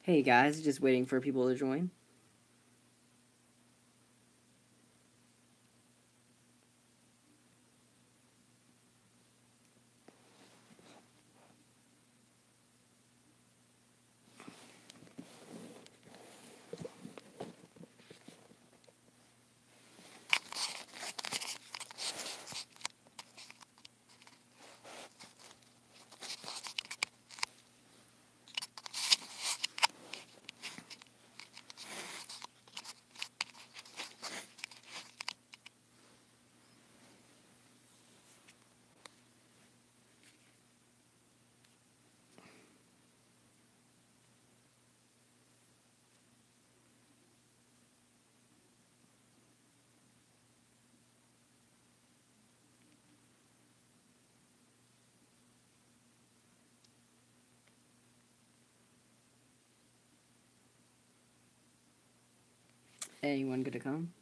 Hey guys, just waiting for people to join. Anyone gonna come?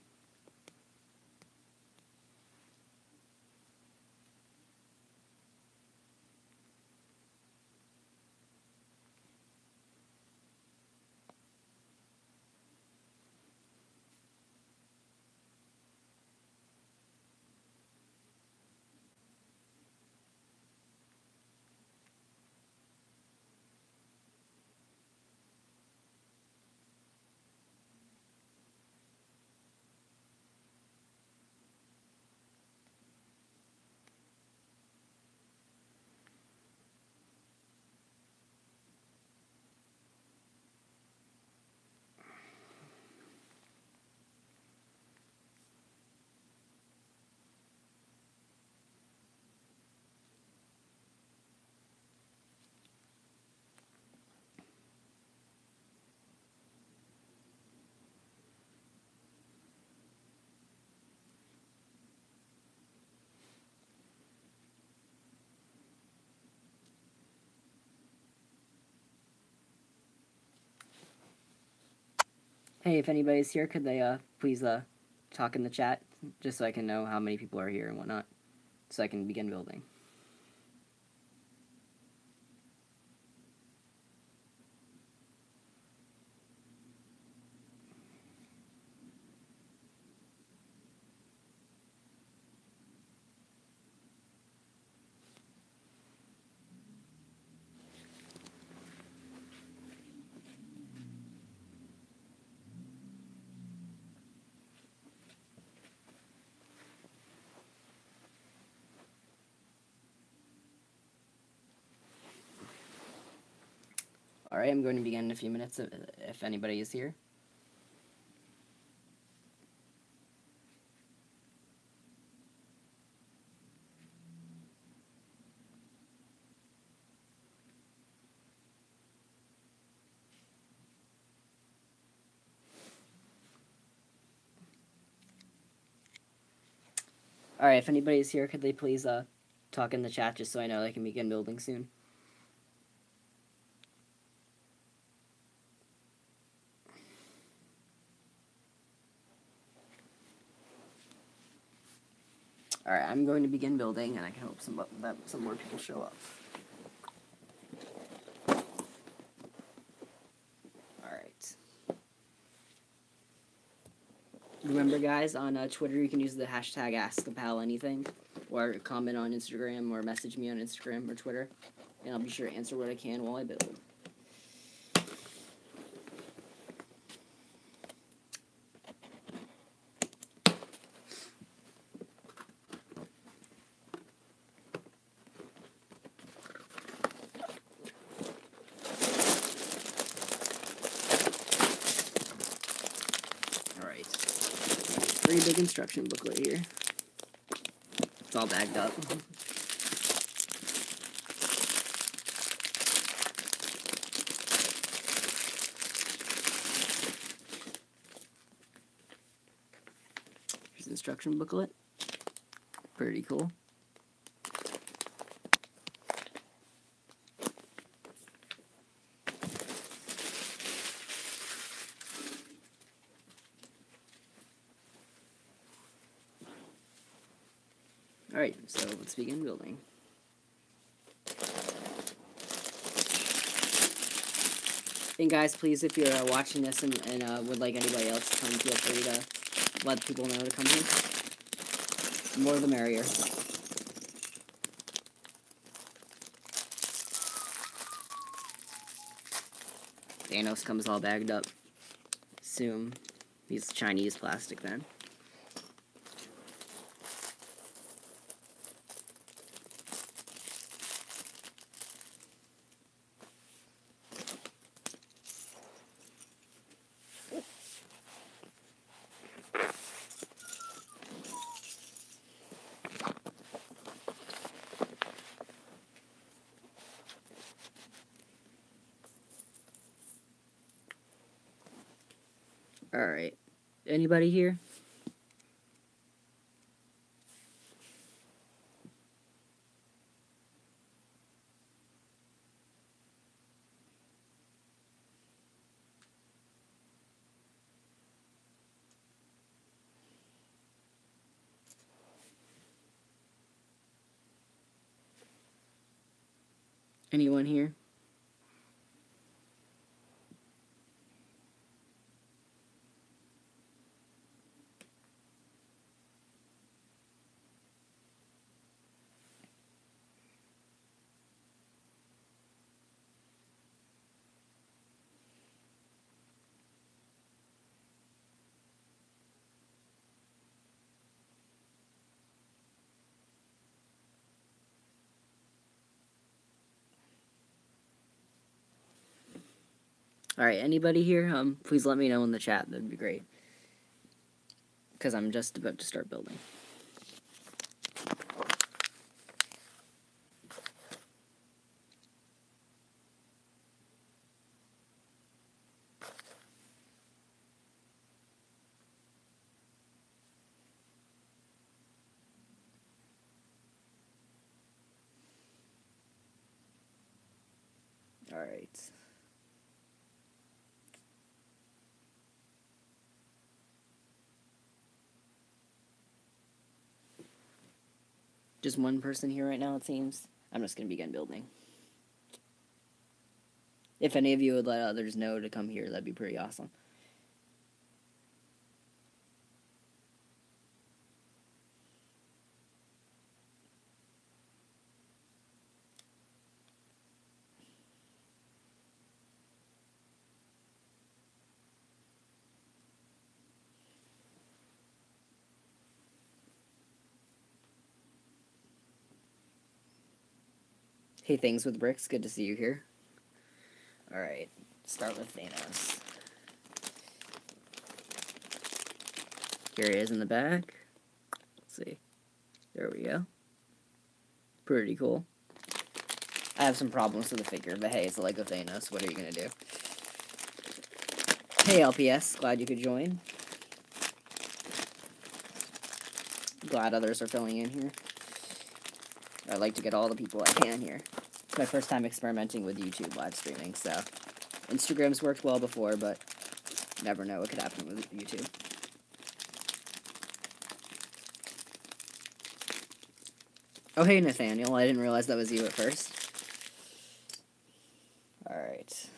Hey, if anybody's here, could they please talk in the chat just so I can know how many people are here and whatnot, so I can begin building. Alright, I'm going to begin in a few minutes if anybody is here. Alright, if anybody's here, could they please talk in the chat just so I know I can begin building soon. Alright, I'm going to begin building, and I can hope that some more people show up. Alright. Remember, guys, on Twitter you can use the hashtag AskThePalAnything, or comment on Instagram, or message me on Instagram or Twitter, and I'll be sure to answer what I can while I build. Alright. Pretty big instruction booklet here. It's all bagged up. Here's the instruction booklet. Pretty cool. Alright, so let's begin building. And guys, please, if you're watching this and would like anybody else to come, feel free to let people know to come here. The more the merrier. Thanos comes all bagged up. Assume he's Chinese plastic then. Alright. Anybody here? Anyone here? Alright, anybody here? Please let me know in the chat. That'd be great. Because I'm just about to start building. Alright. Just one person here right now, it seems. I'm just going to begin building. If any of you would let others know to come here, that'd be pretty awesome. Hey, Things with Bricks, good to see you here. Alright, start with Thanos. Here he is in the back. Let's see. There we go. Pretty cool. I have some problems with the figure, but hey, it's a Lego Thanos. What are you gonna do? Hey, LPS. Glad you could join. Glad others are filling in here. I'd like to get all the people I can here. It's my first time experimenting with YouTube live streaming, so Instagram's worked well before, but never know what could happen with YouTube. Oh, hey, Nathaniel. I didn't realize that was you at first. Alright.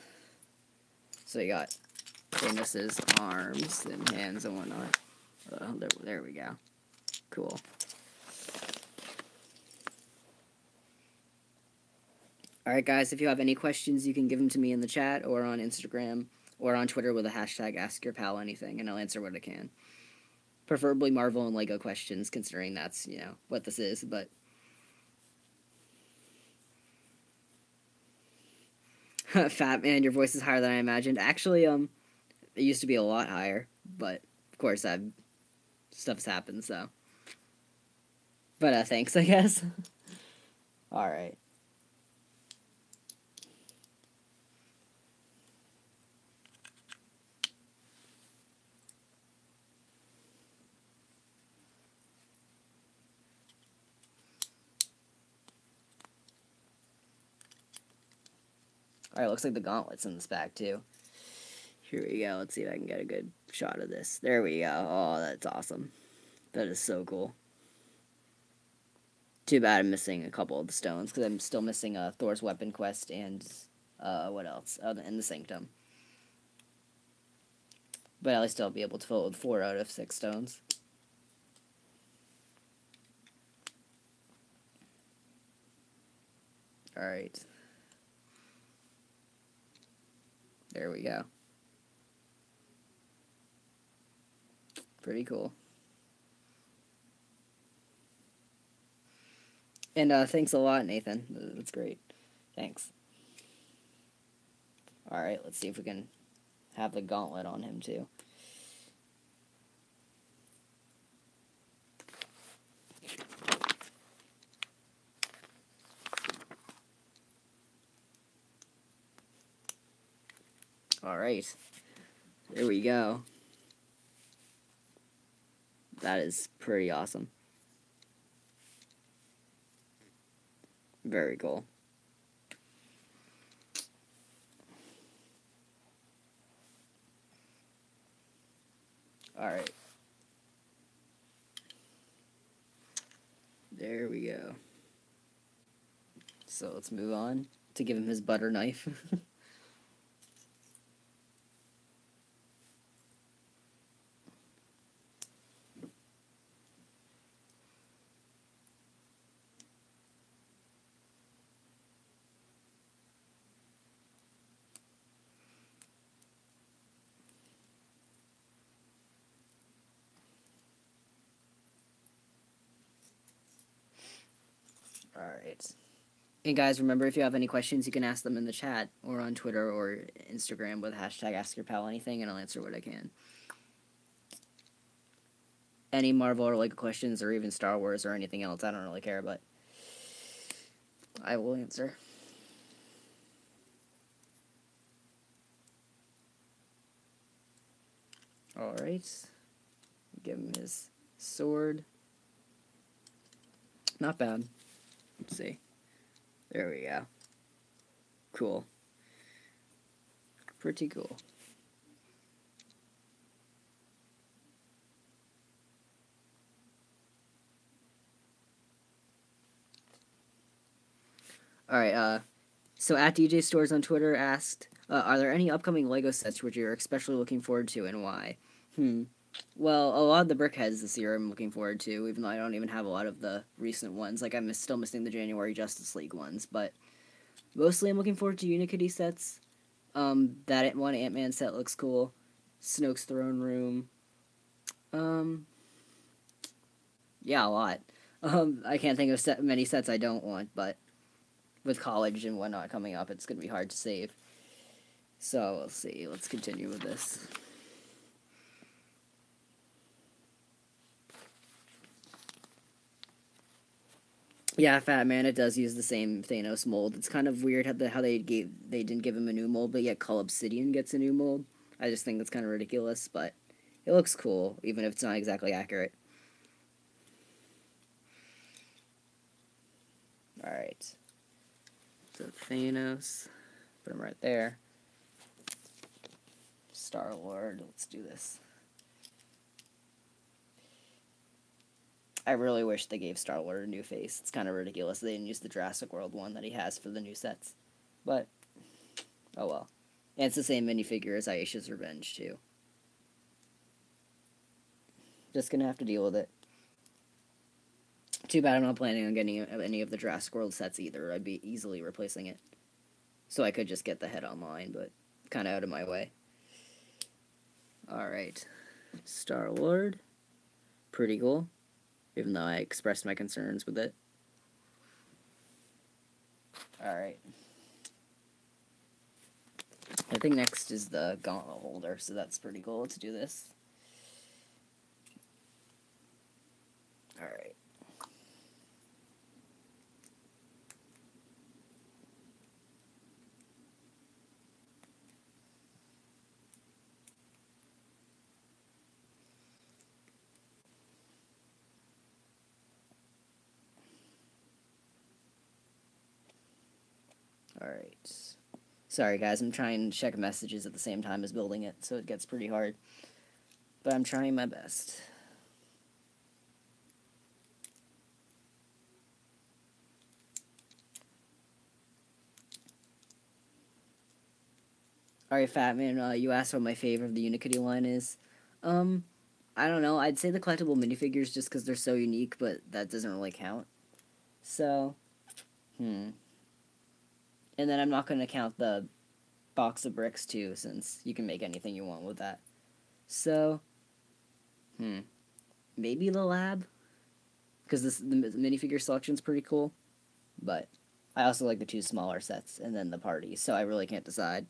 So you got Thanos' arms and hands and whatnot. There we go. Cool. Alright guys, if you have any questions, you can give them to me in the chat or on Instagram or on Twitter with a hashtag AskYourPal and I'll answer what I can. Preferably Marvel and Lego questions, considering that's, you know, what this is, but... Fat man, your voice is higher than I imagined. Actually, it used to be a lot higher, but, of course, stuff's happened, so... But, thanks, I guess. Alright. Alright, looks like the gauntlet's in this bag, too. Here we go. Let's see if I can get a good shot of this. There we go. Oh, that's awesome. That is so cool. Too bad I'm missing a couple of the stones, because I'm still missing Thor's Weapon Quest and, what else? Oh, and the Sanctum. But at least I'll be able to fill it with 4 out of 6 stones. Alright. There we go. Pretty cool. And thanks a lot, Nathan. That's great. Thanks. Alright, let's see if we can have the gauntlet on him, too. Alright. There we go. That is pretty awesome. Very cool. Alright. There we go. So let's move on to give him his butter knife. Alright. And guys, remember, if you have any questions, you can ask them in the chat or on Twitter or Instagram with hashtag AskYourPal anything, and I'll answer what I can. Any Marvel or Lego questions, or even Star Wars or anything else, I don't really care, but I will answer. Alright. Give him his sword. Not bad. Let's see. There we go. Cool. Pretty cool. Alright, so at DJ Stores on Twitter asked, are there any upcoming LEGO sets which you're especially looking forward to, and why? Well, a lot of the Brickheads this year I'm looking forward to, even though I don't even have a lot of the recent ones. Like, I'm still missing the January Justice League ones, but mostly I'm looking forward to Unikitty sets. That one Ant-Man set looks cool. Snoke's Throne Room. Yeah, a lot. I can't think of many sets I don't want, but with college and whatnot coming up, it's going to be hard to save. So, let's see. Let's continue with this. Yeah, Fat Man, it does use the same Thanos mold. It's kind of weird how they didn't give him a new mold, but yet Cull Obsidian gets a new mold. I just think that's kind of ridiculous, but it looks cool, even if it's not exactly accurate. Alright. So Thanos, put him right there. Star-Lord, let's do this. I really wish they gave Star-Lord a new face. It's kind of ridiculous they didn't use the Jurassic World one that he has for the new sets. But, oh well. And it's the same minifigure as Aisha's Revenge, too. Just gonna have to deal with it. Too bad I'm not planning on getting any of the Jurassic World sets either. I'd be easily replacing it. So I could just get the head online, but kind of out of my way. Alright. Star-Lord. Pretty cool. Even though I expressed my concerns with it. Alright. I think next is the gauntlet holder, so that's pretty cool. Let's do this. Alright. Alright. Sorry guys, I'm trying to check messages at the same time as building it, so it gets pretty hard. But I'm trying my best. Alright, Fatman, you asked what my favorite of the Unikitty line is. Um, I don't know. I'd say the collectible minifigures just because they're so unique, but that doesn't really count. So, And then I'm not going to count the box of bricks, too, since you can make anything you want with that. So, maybe the lab? Because the minifigure selection's pretty cool. But I also like the two smaller sets and then the party, so I really can't decide.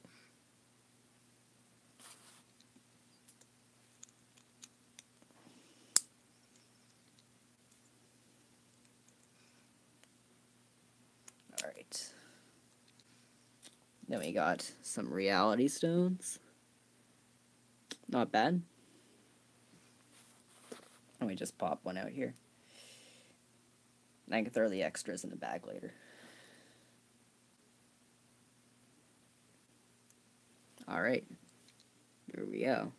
Alright. Then we got some reality stones. Not bad. Let me just pop one out here. I can throw the extras in the bag later. Alright. There we go.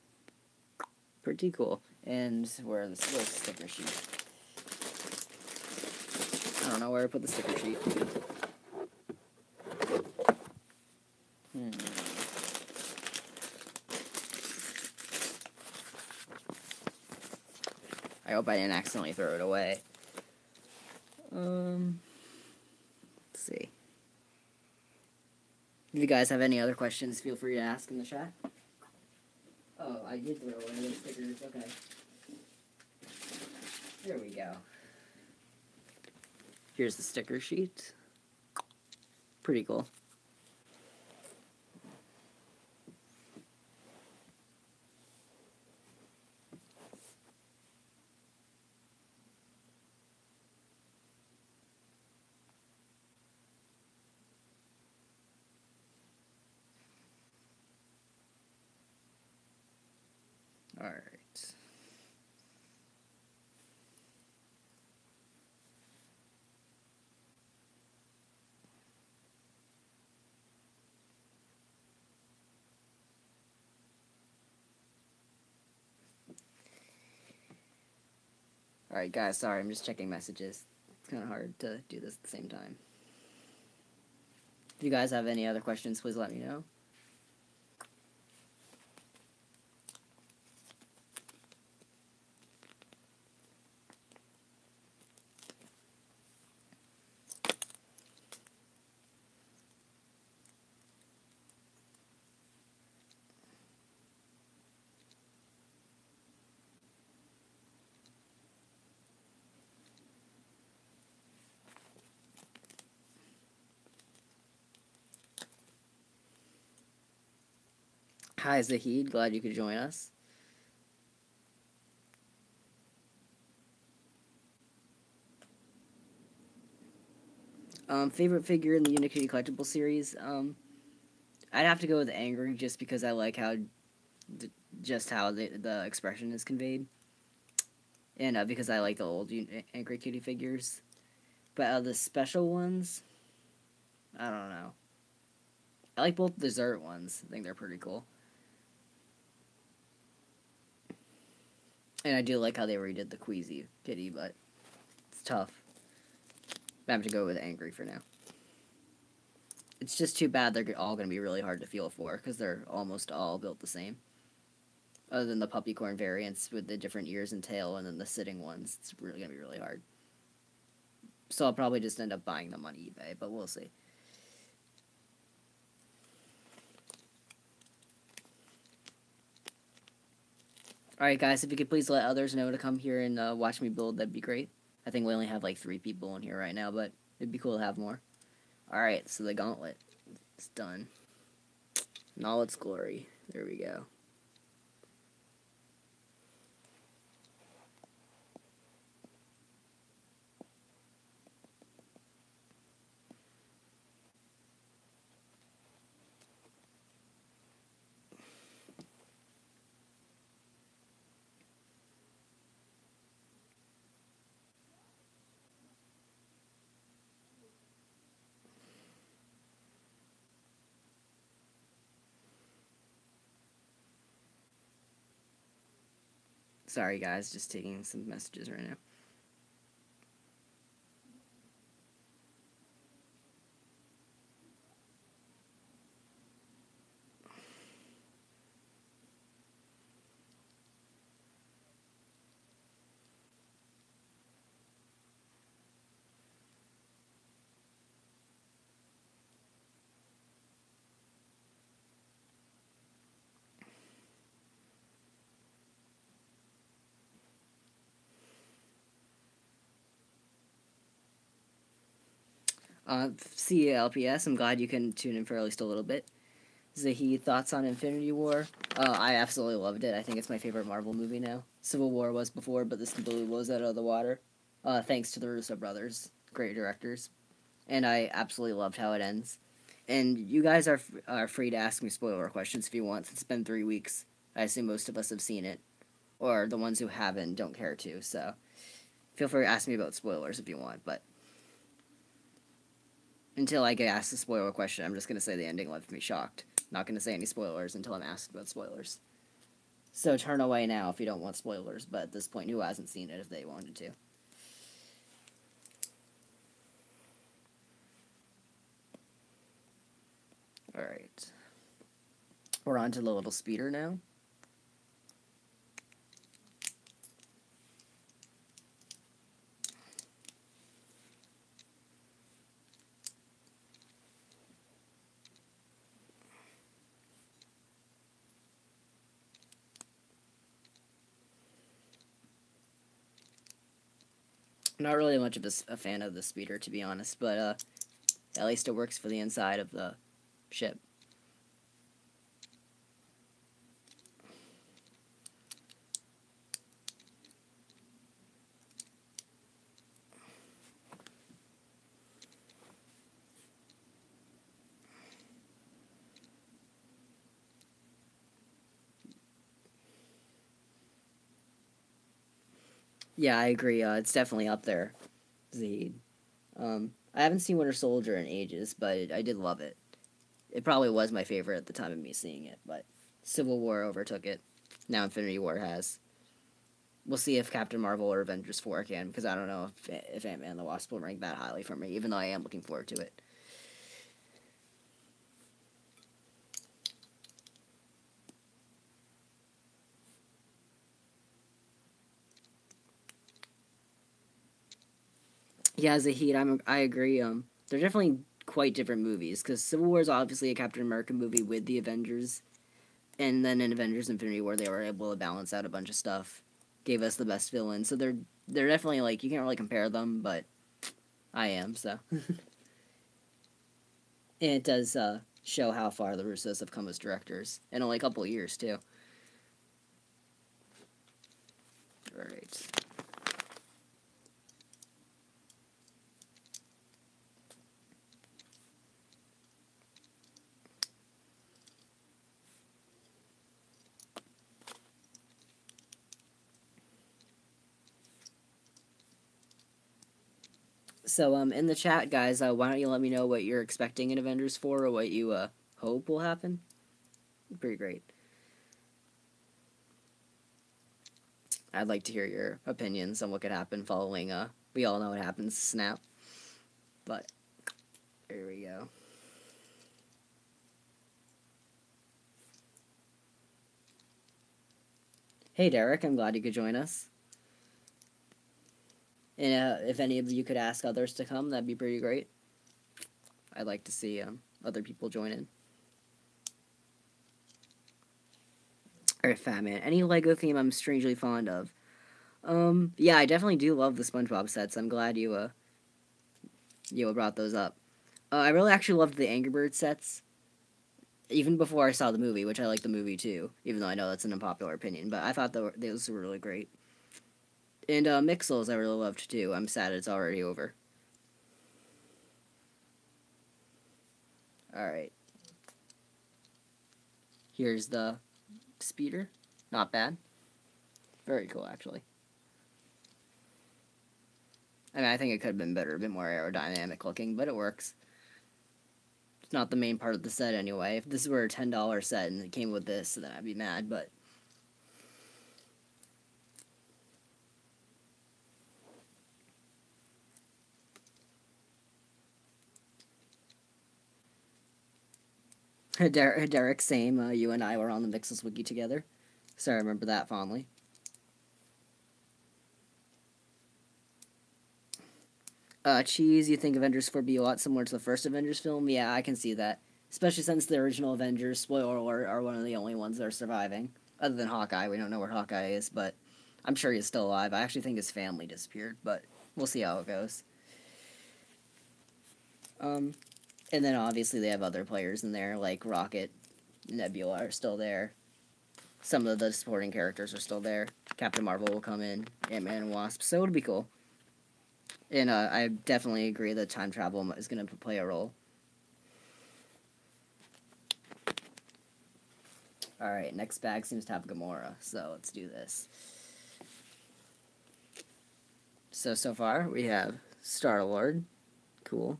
Pretty cool. And where are the little sticker sheet? I don't know where I put the sticker sheet. I hope I didn't accidentally throw it away. Let's see. If you guys have any other questions, feel free to ask in the chat. Oh, I did throw away the stickers. Okay. There we go. Here's the sticker sheet. Pretty cool. Alright. Alright, guys, sorry, I'm just checking messages. It's kind of hard to do this at the same time. If you guys have any other questions, please let me know. Hi, Zahid. Glad you could join us. Favorite figure in the Unikitty collectible series? I'd have to go with Angry just because I like how the expression is conveyed. And because I like the old Angry Kitty figures. But the special ones, I don't know. I like both dessert ones. I think they're pretty cool. And I do like how they redid the Queasy Kitty, but it's tough. I have to go with Angry for now. It's just too bad they're all going to be really hard to feel for, because they're almost all built the same. Other than the puppycorn variants with the different ears and tail, and then the sitting ones. It's really going to be really hard. So I'll probably just end up buying them on eBay, but we'll see. Alright guys, if you could please let others know to come here and watch me build, that'd be great. I think we only have like 3 people in here right now, but it'd be cool to have more. Alright, so the gauntlet is done. In all its glory. There we go. Sorry guys, just taking some messages right now. CLPS, I'm glad you can tune in for at least a little bit. Zahid, thoughts on Infinity War? I absolutely loved it. I think it's my favorite Marvel movie now. Civil War was before, but this completely blows that out of the water. Thanks to the Russo brothers, great directors. And I absolutely loved how it ends. And you guys are free to ask me spoiler questions if you want. It's been 3 weeks. I assume most of us have seen it. Or the ones who haven't don't care to, so feel free to ask me about spoilers if you want, but until I get asked a spoiler question, I'm just going to say the ending left me shocked. Not going to say any spoilers until I'm asked about spoilers. So turn away now if you don't want spoilers, but at this point, who hasn't seen it if they wanted to? Alright. We're on to the little speeder now. Not really much of a fan of the speeder, to be honest, but at least it works for the inside of the ship. Yeah, I agree. It's definitely up there, Zahid. I haven't seen Winter Soldier in ages, but I did love it. It probably was my favorite at the time of me seeing it, but Civil War overtook it. Now Infinity War has. We'll see if Captain Marvel or Avengers 4 can, because I don't know if Ant-Man and the Wasp will rank that highly for me, even though I am looking forward to it. Yeah, Zahid, I agree. They're definitely quite different movies, because Civil War is obviously a Captain America movie with the Avengers, and then in Avengers Infinity War they were able to balance out a bunch of stuff, gave us the best villain. So they're definitely like you can't really compare them, but I am so. And it does show how far the Russos have come as directors in only a couple of years too. All right. So in the chat, guys, why don't you let me know what you're expecting in Avengers 4 or what you hope will happen? Pretty great. I'd like to hear your opinions on what could happen following we all know what happens, snap. But here we go. Hey Derek, I'm glad you could join us. And if any of you could ask others to come, that'd be pretty great. I'd like to see other people join in. Alright, Fat Man. Any Lego theme I'm strangely fond of? Yeah, I definitely do love the SpongeBob sets. I'm glad you brought those up. I really actually loved the Angry Birds sets, even before I saw the movie, which I like the movie too, even though I know that's an unpopular opinion. But I thought those were really great. And Mixels I really loved too. I'm sad it's already over. Alright. Here's the speeder. Not bad. Very cool, actually. I mean, I think it could have been better, a bit more aerodynamic looking, but it works. It's not the main part of the set anyway. If this were a $10 set and it came with this, then I'd be mad, but... Derek, same. You and I were on the Mixels Wiki together, so I remember that fondly. Cheese, you think Avengers 4 be a lot similar to the first Avengers film? Yeah, I can see that. Especially since the original Avengers, spoiler alert, are one of the only ones that are surviving. Other than Hawkeye, we don't know where Hawkeye is, but I'm sure he's still alive. I actually think his family disappeared, but we'll see how it goes. And then obviously they have other players in there, like Rocket, Nebula are still there. Some of the supporting characters are still there. Captain Marvel will come in, Ant-Man and Wasp, so it'll be cool. And I definitely agree that time travel is going to play a role. Alright, next bag seems to have Gamora, so let's do this. So far, we have Star-Lord. Cool.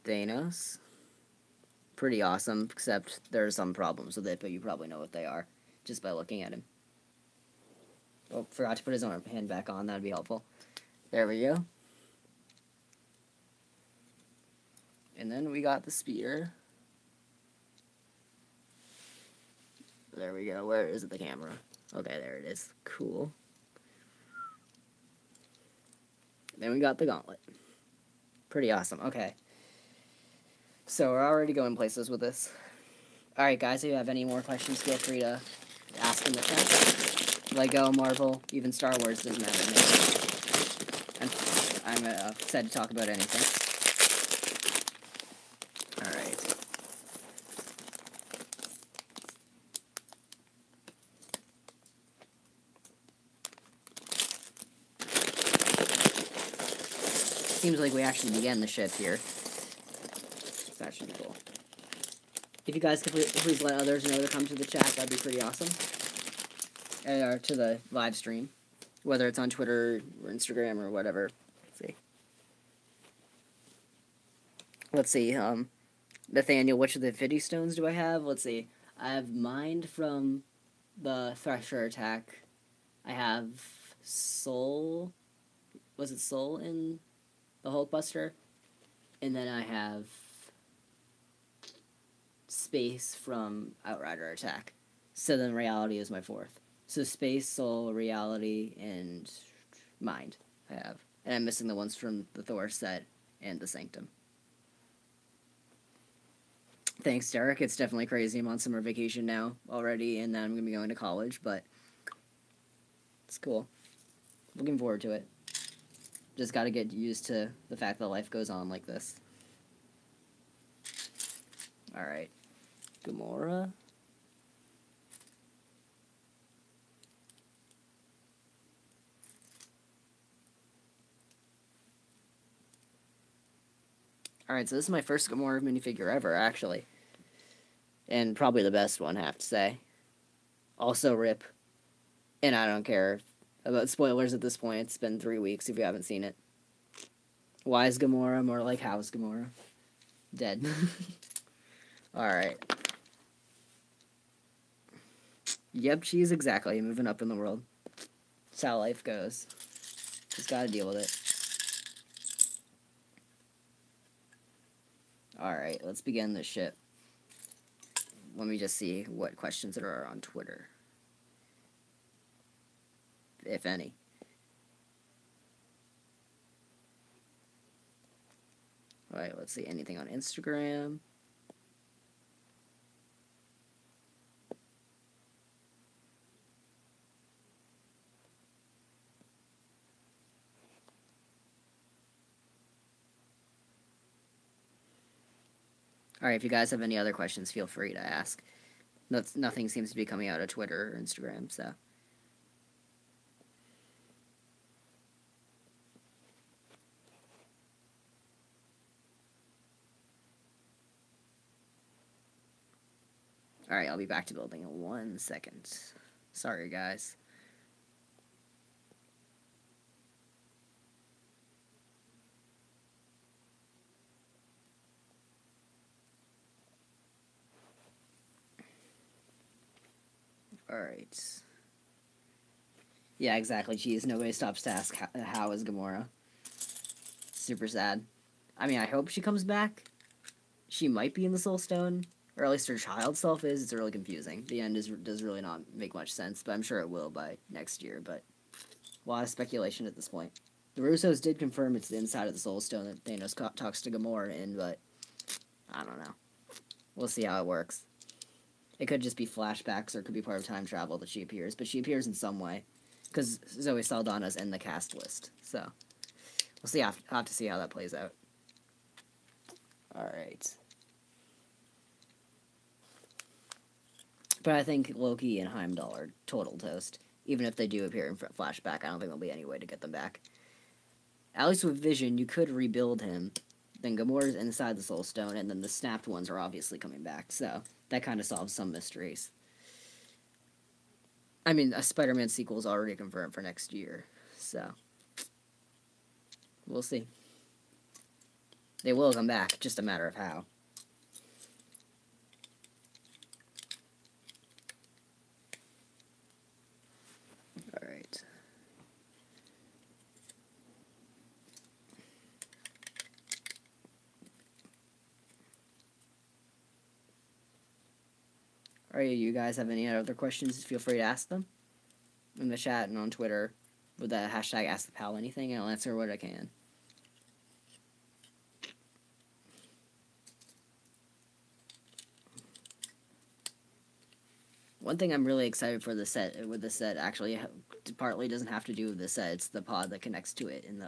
Thanos. Pretty awesome, except there are some problems with it, but you probably know what they are, just by looking at him. Oh, forgot to put his arm hand back on, that'd be helpful. There we go. And then we got the spear. There we go. Where is it, the camera? Okay, there it is. Cool. Then we got the gauntlet. Pretty awesome. Okay. So we're already going places with this. Alright, guys, if you have any more questions, feel free to ask in the chat. Lego, Marvel, even Star Wars, doesn't matter to me. I'm excited to talk about anything. Alright. Seems like we actually began the ship here. So that should be cool. If you guys could please let others know to come to the chat, that'd be pretty awesome. Or to the live stream. Whether it's on Twitter or Instagram or whatever. Let's see. Nathaniel, which of the 50 stones do I have? Let's see. I have Mind from the Thresher attack. I have Soul. Was it Soul in the Hulkbuster? And then I have Space from Outrider attack. So then Reality is my fourth. So Space, Soul, Reality, and Mind I have. And I'm missing the ones from the Thor set and the Sanctum. Thanks, Derek. It's definitely crazy. I'm on summer vacation now already, and then I'm going to be going to college, but it's cool. Looking forward to it. Just got to get used to the fact that life goes on like this. Alright. Gamora. Alright, so this is my first Gamora minifigure ever, actually. And probably the best one, I have to say. Also, RIP. And I don't care about spoilers at this point. It's been 3 weeks if you haven't seen it. Why is Gamora? More like, how is Gamora? Dead. Alright. Yep, she's exactly moving up in the world. That's how life goes. Just gotta deal with it. Alright, let's begin the ship. Let me just see what questions there are on Twitter. If any. Alright, let's see. Anything on Instagram? Alright, if you guys have any other questions, feel free to ask. Nothing seems to be coming out of Twitter or Instagram, so. Alright, I'll be back to building in 1 second. Sorry, guys. Alright. Yeah, exactly. Jeez, nobody stops to ask how is Gamora. Super sad. I mean, I hope she comes back. She might be in the Soul Stone, or at least her child self is. It's really confusing. The end does really not make much sense, but I'm sure it will by next year. But a lot of speculation at this point. The Russos did confirm it's the inside of the Soul Stone that Thanos talks to Gamora in, but I don't know. We'll see how it works. It could just be flashbacks, or it could be part of time travel that she appears, but she appears in some way, because Zoe Saldana's in the cast list. So We'll see. I'll have to see how that plays out. Alright. But I think Loki and Heimdall are total toast. Even if they do appear in flashback, I don't think there'll be any way to get them back. At least with Vision, you could rebuild him. Then Gamora's inside the Soul Stone, and then the snapped ones are obviously coming back. So that kind of solves some mysteries. I mean, a Spider-Man sequel is already confirmed for next year. So we'll see. They will come back, just a matter of how. Alright. Alright, you guys have any other questions, feel free to ask them in the chat and on Twitter with the hashtag AskThePal anything, and I'll answer what I can. One thing I'm really excited for the set actually partly doesn't have to do with the set. It's the pod that connects to it in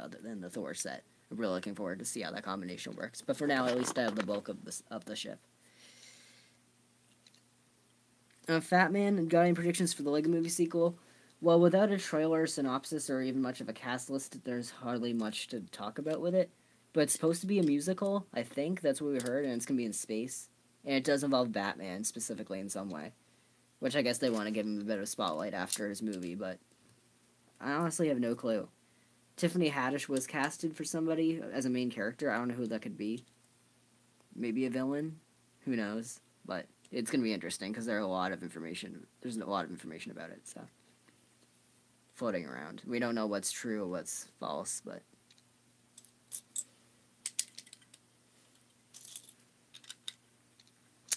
the Thor set. I'm really looking forward to see how that combination works. But for now, at least I have the bulk of the ship. Fat Man, got any predictions for the Lego Movie sequel? Well, without a trailer, synopsis, or even much of a cast list, there's hardly much to talk about with it. But it's supposed to be a musical, I think. That's what we heard, and it's going to be in space. And it does involve Batman, specifically, in some way. Which I guess they want to give him a bit of spotlight after his movie, but I honestly have no clue. Tiffany Haddish was casted for somebody as a main character. I don't know who that could be. Maybe a villain? Who knows? But it's going to be interesting because there's a lot of information about it, so floating around. We don't know what's true or what's false, but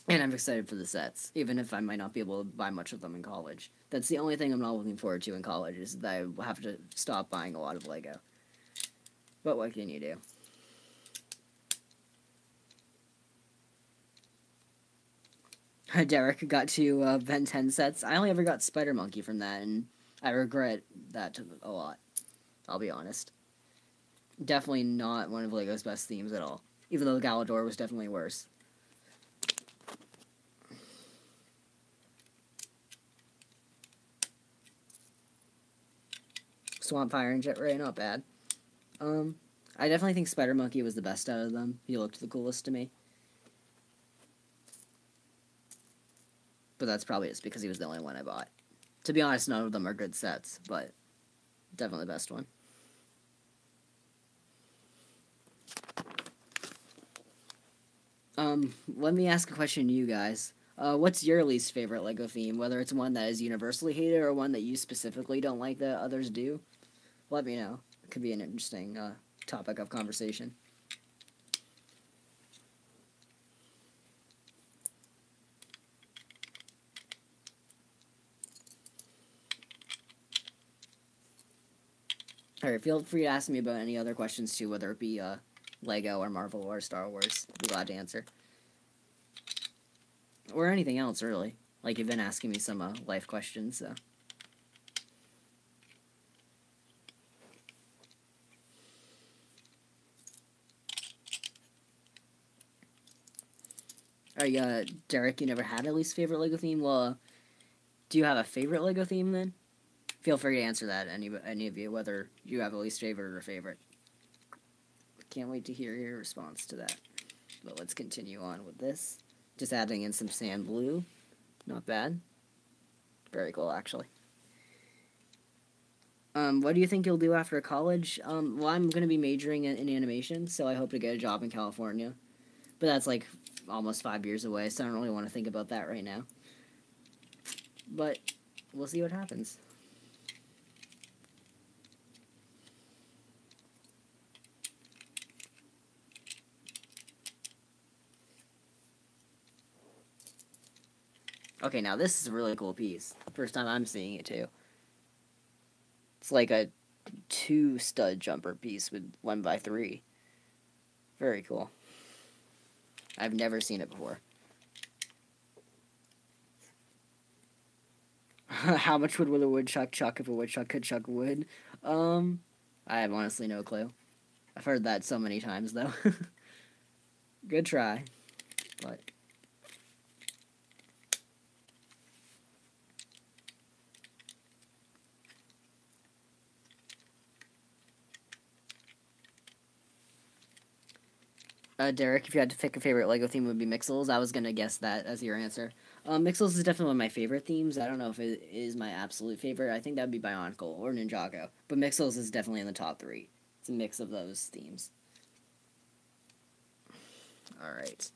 and I'm excited for the sets, even if I might not be able to buy much of them in college. That's the only thing I'm not looking forward to in college, is that I will have to stop buying a lot of Lego. But what can you do? Derek got to Ben 10 sets. I only ever got Spider Monkey from that, and I regret that a lot. I'll be honest. Definitely not one of Lego's best themes at all. Even though Galador was definitely worse. Swamp Fire and Jet Ray, not bad. I definitely think Spider Monkey was the best out of them. He looked the coolest to me. But that's probably just because he was the only one I bought. To be honest, none of them are good sets, but definitely the best one. Let me ask a question to you guys. What's your least favorite Lego theme? Whether it's one that is universally hated or one that you specifically don't like that others do? Let me know. It could be an interesting topic of conversation. Alright, feel free to ask me about any other questions too, whether it be Lego or Marvel or Star Wars. I'd be glad to answer. Or anything else, really. Like, you've been asking me some life questions, so. Alright, Derek, you never had a least favorite Lego theme? Well, do you have a favorite Lego theme, then? Feel free to answer that, any of you, whether you have a least favorite or favorite. Can't wait to hear your response to that. But let's continue on with this. Just adding in some sand blue. Not bad. Very cool, actually. What do you think you'll do after college? Well, I'm going to be majoring in animation, so I hope to get a job in California. But that's like almost 5 years away, so I don't really want to think about that right now. But we'll see what happens. Okay, now this is a really cool piece. First time I'm seeing it, too. It's like a 2-stud jumper piece with 1x3. Very cool. I've never seen it before. How much wood will a woodchuck chuck if a woodchuck could chuck wood? I have honestly no clue. I've heard that so many times, though. Good try, but... Derek, if you had to pick a favorite Lego theme, it would be Mixels. I was gonna guess that as your answer. Mixels is definitely one of my favorite themes. I don't know if it is my absolute favorite. I think that would be Bionicle or Ninjago. But Mixels is definitely in the top three. It's a mix of those themes. Alright.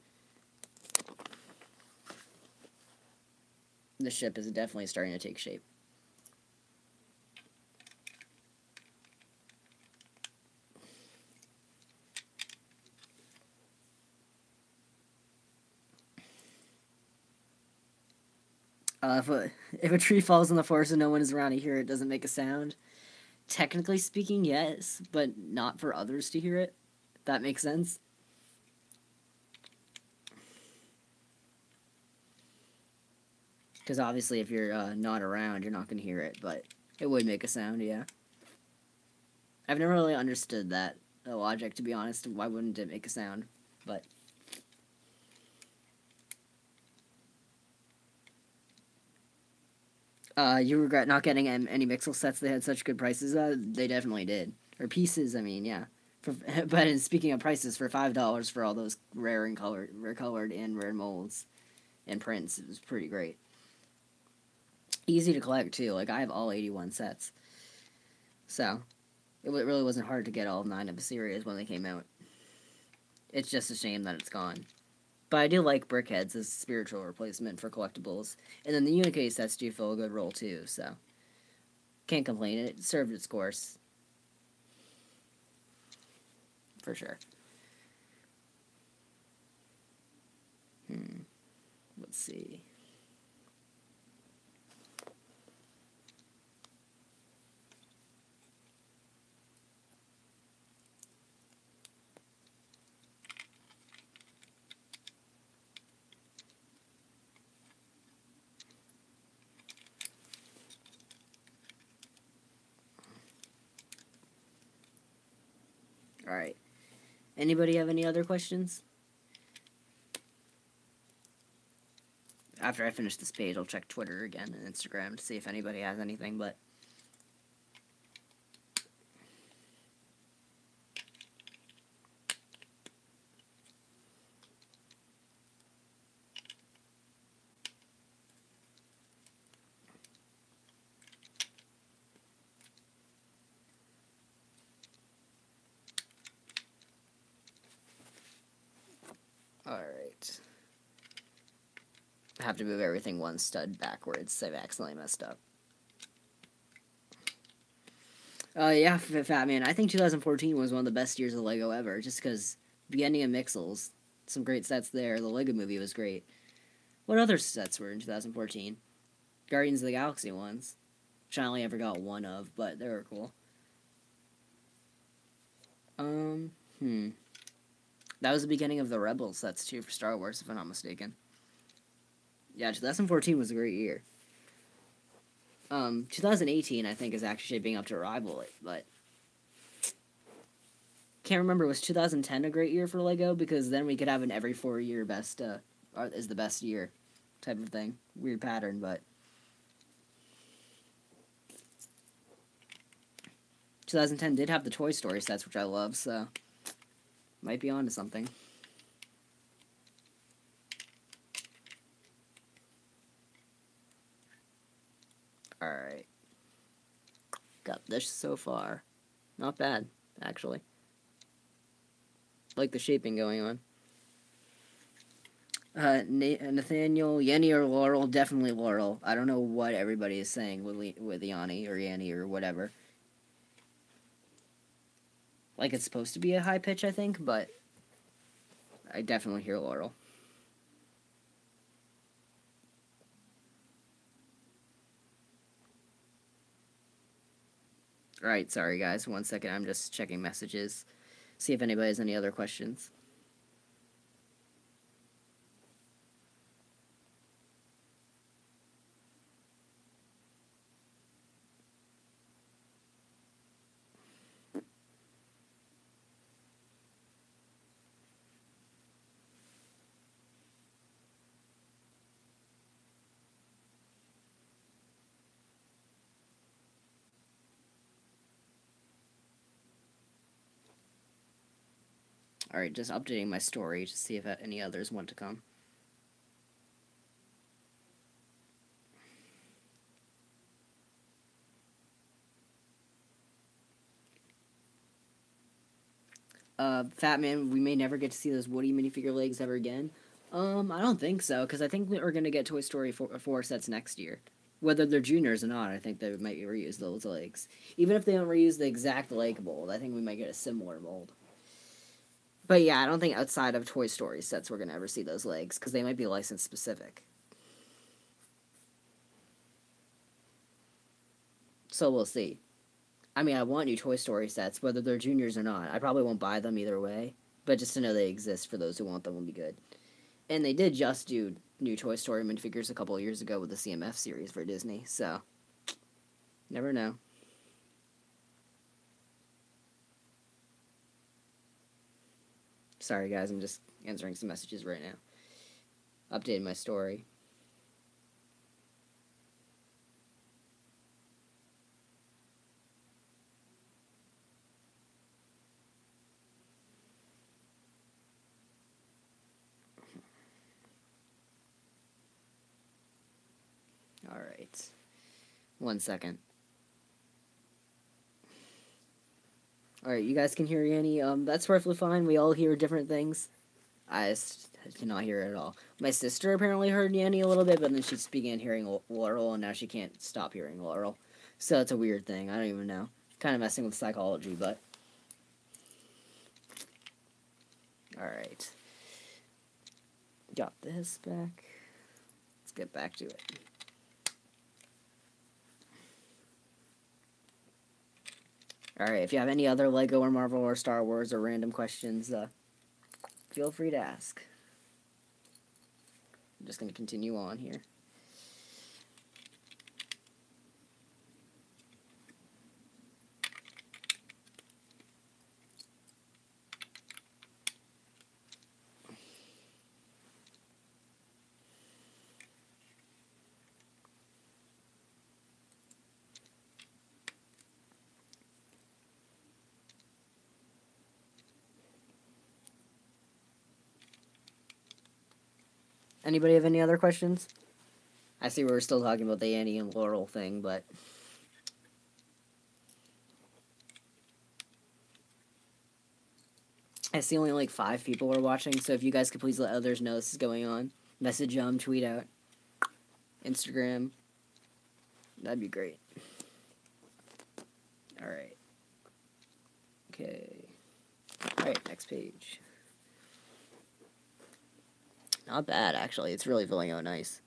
The ship is definitely starting to take shape. If a tree falls in the forest and no one is around to hear it, doesn't make a sound. Technically speaking, yes, but not for others to hear it. If that makes sense. Because obviously, if you're not around, you're not going to hear it, but it would make a sound, yeah. I've never really understood that logic, to be honest. Why wouldn't it make a sound? But you regret not getting any Mixel sets that had such good prices? They definitely did. Or pieces, I mean, yeah. But speaking of prices, for $5 for all those rare colored and rare molds and prints, it was pretty great. Easy to collect too. Like I have all 81 sets, so it really wasn't hard to get all 9 of the series when they came out. It's just a shame that it's gone. But I do like Brickheads as a spiritual replacement for collectibles. And then the Unicase sets do fill a good role too, so can't complain. It served its course. For sure. Let's see. Alright. Anybody have any other questions? After I finish this page, I'll check Twitter again and Instagram to see if anybody has anything, but... Alright. I have to move everything one stud backwards. I've accidentally messed up. Yeah, Fat Man. I think 2014 was one of the best years of Lego ever, just because beginning of Mixels, some great sets there. The Lego movie was great. What other sets were in 2014? Guardians of the Galaxy ones, which I only ever got one of, but they were cool. That was the beginning of the Rebels sets too for Star Wars, if I'm not mistaken. Yeah, 2014 was a great year. 2018 I think is actually shaping up to rival it, but can't remember. Was 2010 a great year for Lego? Because then we could have an every 4 year best is the best year type of thing. Weird pattern, but 2010 did have the Toy Story sets, which I love, so might be onto something. Alright. Got this so far. Not bad, actually. Like the shaping going on. Nathaniel, Yenny or Laurel? Definitely Laurel. I don't know what everybody is saying with Yanni or Yanni or whatever. Like it's supposed to be a high pitch, I think, but I definitely hear Laurel. Alright, sorry guys. 1 second, I'm just checking messages. See if anybody has any other questions. Alright, just updating my story to see if any others want to come. Fat Man, we may never get to see those Woody minifigure legs ever again. I don't think so, because I think we're gonna get Toy Story 4 sets next year. Whether they're juniors or not, I think they might reuse those legs. Even if they don't reuse the exact leg mold, I think we might get a similar mold. But yeah, I don't think outside of Toy Story sets we're gonna ever see those legs, because they might be license specific. So we'll see. I mean, I want new Toy Story sets, whether they're juniors or not. I probably won't buy them either way, but just to know they exist for those who want them will be good. And they did just do new Toy Story minifigures a couple of years ago with the CMF series for Disney, so never know. Sorry, guys, I'm just answering some messages right now. Updating my story. Alright. 1 second. Alright, you guys can hear Yanny. That's perfectly fine. We all hear different things. I cannot hear it at all. My sister apparently heard Yanny a little bit, but then she began hearing Laurel, and now she can't stop hearing Laurel. So it's a weird thing. I don't even know. Kind of messing with psychology, but... Alright. Got this back. Let's get back to it. Alright, if you have any other LEGO or Marvel or Star Wars or random questions, feel free to ask. I'm just going to continue on here. Anybody have any other questions? I see we're still talking about the Annie and Laurel thing, but... I see only like 5 people are watching, so if you guys could please let others know this is going on. Message them, tweet out, Instagram. That'd be great. Alright. Okay. Alright, next page. Not bad, actually. It's really filling out nice.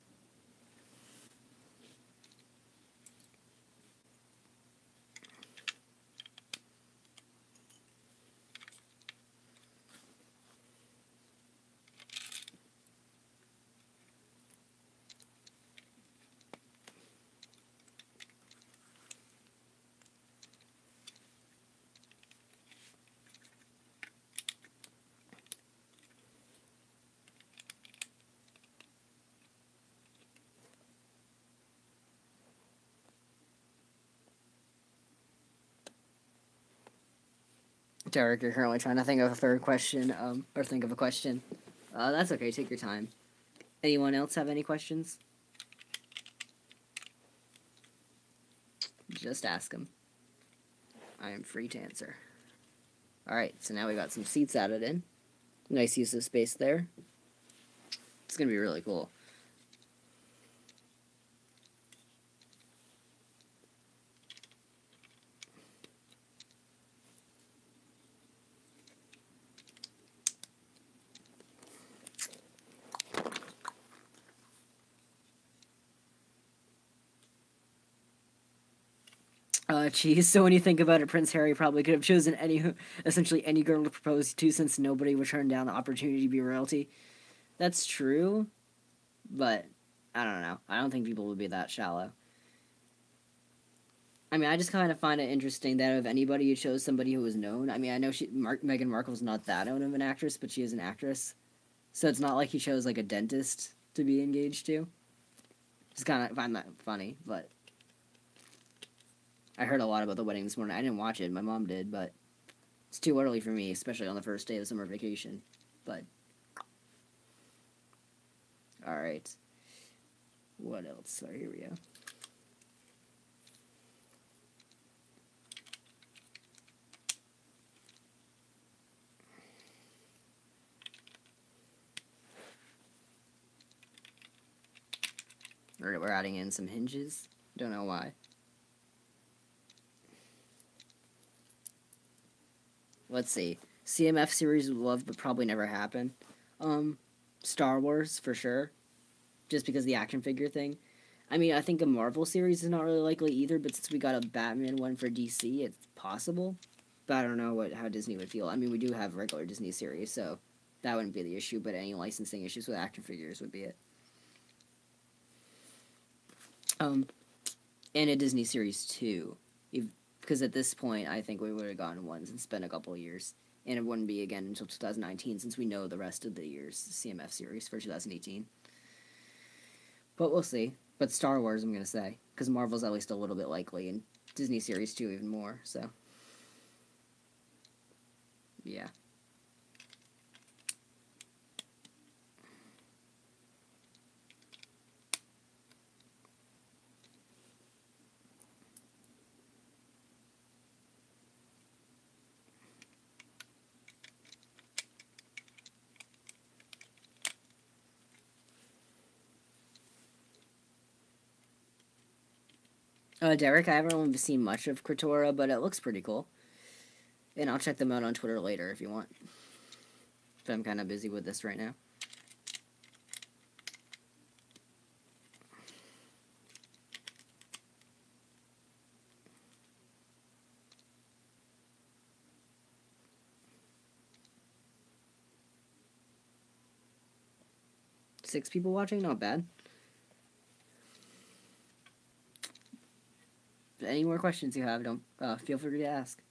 Derek, you're currently trying to think of a third question, or think of a question. That's okay, take your time. Anyone else have any questions? Just ask them. I am free to answer. Alright, so now we got some seats added in. Nice use of space there. It's gonna be really cool. Geez, so when you think about it, Prince Harry probably could have chosen essentially any girl to propose to, since nobody would turn down the opportunity to be royalty. That's true, but I don't know. I don't think people would be that shallow. I mean, I just kind of find it interesting that if anybody who chose somebody who was known, I mean, I know Meghan Markle's not that known of an actress, but she is an actress, so it's not like he chose like a dentist to be engaged to. Just kind of find that funny, but I heard a lot about the wedding this morning. I didn't watch it. My mom did, but It's too early for me, especially on the first day of summer vacation. But all right. What else? Here we go. We're adding in some hinges. Don't know why. Let's see. CMF series would love, but probably never happen. Star Wars for sure, just because of the action figure thing. I mean, I think a Marvel series is not really likely either, but since we got a Batman one for DC, it's possible. But I don't know how Disney would feel. I mean, we do have regular Disney series, so that wouldn't be the issue, but any licensing issues with action figures would be it. And a Disney series too. Because at this point, I think we would have gotten ones and spent a couple of years. And it wouldn't be again until 2019, since we know the rest of the year's CMF series for 2018. But we'll see. But Star Wars, I'm going to say. Because Marvel's at least a little bit likely, and Disney series too, even more, so. Yeah. Derek, I haven't really seen much of Kratora, but it looks pretty cool. And I'll check them out on Twitter later if you want. But I'm kind of busy with this right now. Six people watching? Not bad. Any more questions you have, don't feel free to ask.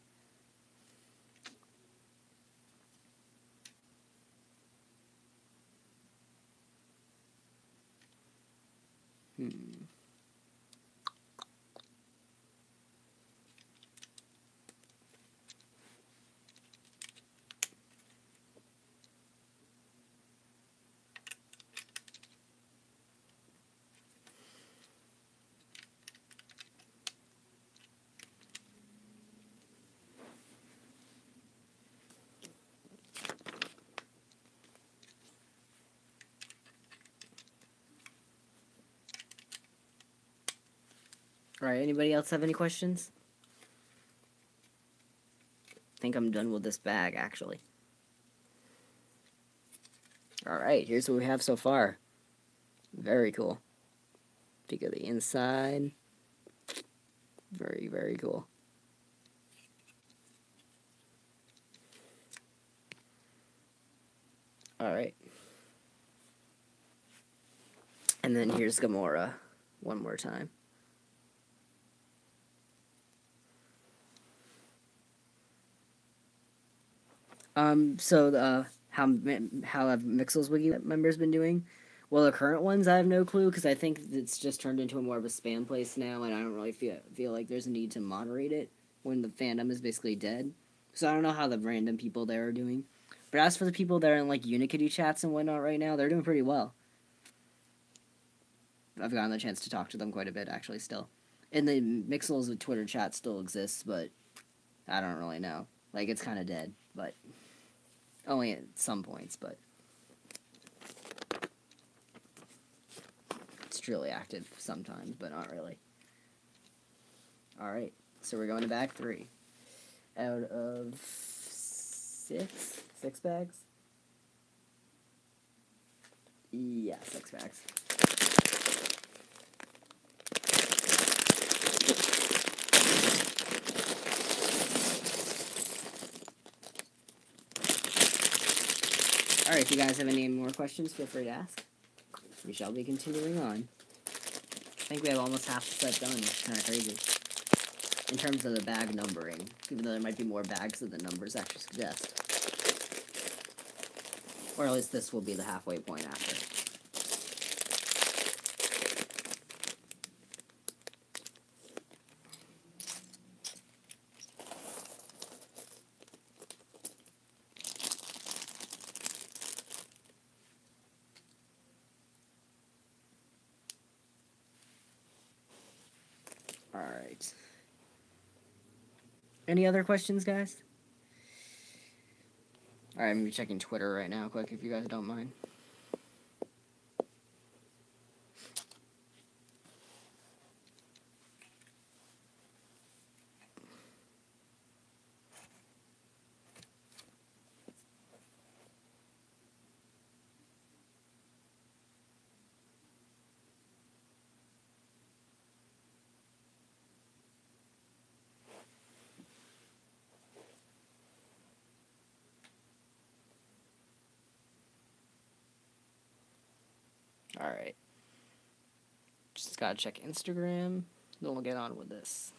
Alright, anybody else have any questions? I think I'm done with this bag, actually. Alright, here's what we have so far. Very cool. Peek of the inside. Very, very cool. Alright. And then here's Gamora one more time. So how have Mixel's Wiki members been doing? Well, the current ones, I have no clue, because I think it's just turned into more of a spam place now, and I don't really feel like there's a need to moderate it when the fandom is basically dead. So I don't know how the random people there are doing. But as for the people that are in, like, Unikitty chats and whatnot right now, they're doing pretty well. I've gotten the chance to talk to them quite a bit, actually, still. And the Mixel's Twitter chat still exists, but I don't really know. Like, it's kind of dead, but only at some points, but it's truly active sometimes, but not really. Alright, so we're going to bag 3. Out of 6? 6 bags? Yeah, 6 bags. Alright, if you guys have any more questions, feel free to ask. We shall be continuing on. I think we have almost half the set done, which is kind of crazy. In terms of the bag numbering, even though there might be more bags than the numbers actually suggest. Or at least this will be the halfway point after. Alright. Any other questions, guys? Alright, I'm gonna be checking Twitter right now, quick, if you guys don't mind. Alright. Just gotta check Instagram, then we'll get on with this.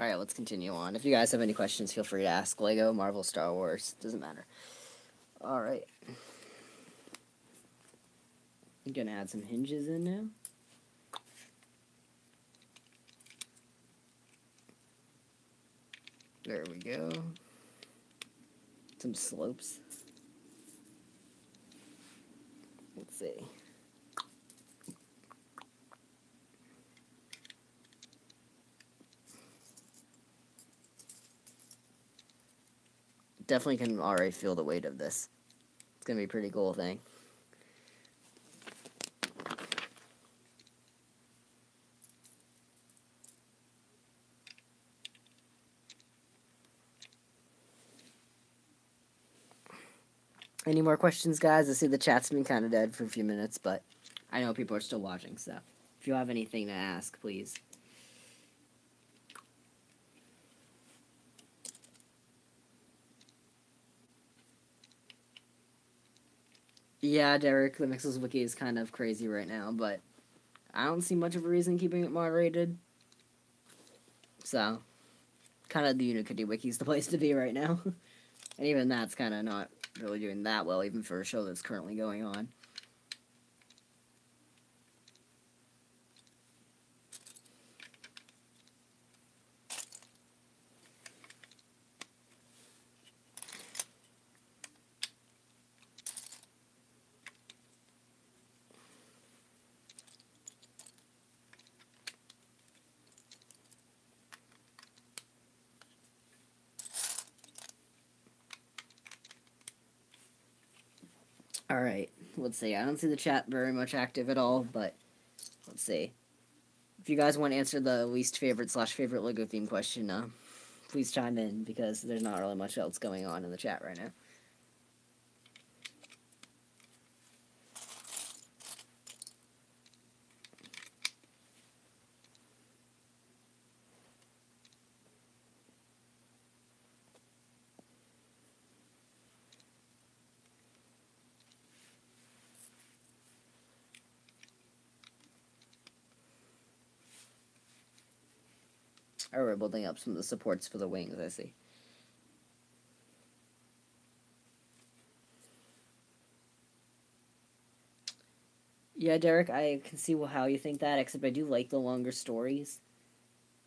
Alright, let's continue on. If you guys have any questions, feel free to ask. Lego, Marvel, Star Wars, doesn't matter. Alright. I'm gonna add some hinges in now. There we go. Some slopes. Let's see. Definitely can already feel the weight of this. It's gonna be a pretty cool thing. Any more questions, guys? I see the chat's been kind of dead for a few minutes, but I know people are still watching, so if you have anything to ask, please. Yeah, Derek, the Mixels Wiki is kind of crazy right now, but I don't see much of a reason keeping it moderated. So, kind of the Unicity Wiki is the place to be right now. And even that's kind of not really doing that well, even for a show that's currently going on. Alright, let's see. I don't see the chat very much active at all, but let's see. If you guys want to answer the least favorite / favorite Lego theme question, please chime in, because there's not really much else going on in the chat right now. Alright, we're building up some of the supports for the wings, I see. Yeah, Derek, I can see how you think that, except I do like the longer stories.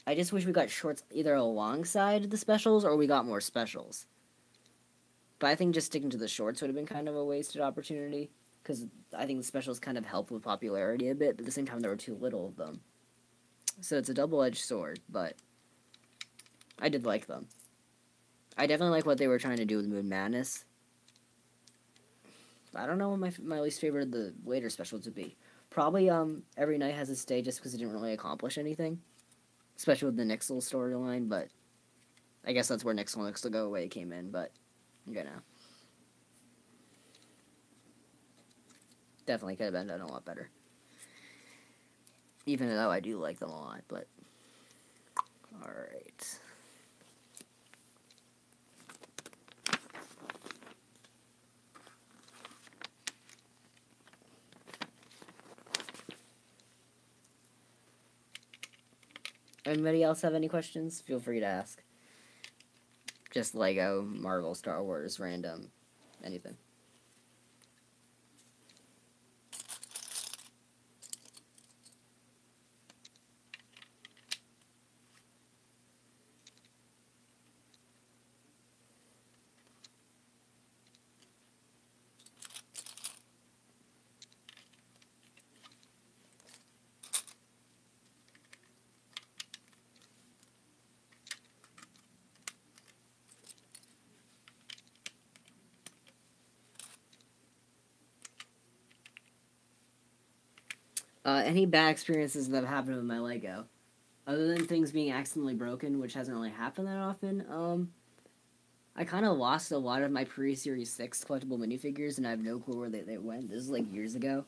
I just wish we got shorts either alongside the specials, or we got more specials. But I think just sticking to the shorts would have been kind of a wasted opportunity, because I think the specials kind of helped with popularity a bit, but at the same time there were too little of them. So it's a double-edged sword, but I did like them. I definitely like what they were trying to do with Moon Madness. I don't know what my least favorite of the later specials would be. Probably Every Night Has Its Day, just because it didn't really accomplish anything. Especially with the Nixel storyline, but I guess that's where Nixel Go Away came in, but, you know. Definitely could have been done a lot better. Even though I do like them a lot, but... Alright. Anybody else have any questions? Feel free to ask. Just Lego, Marvel, Star Wars, random, anything. Any bad experiences that have happened with my Lego? Other than things being accidentally broken, which hasn't really happened that often, I kind of lost a lot of my pre-Series 6 collectible minifigures, and I have no clue where they went. This is like years ago,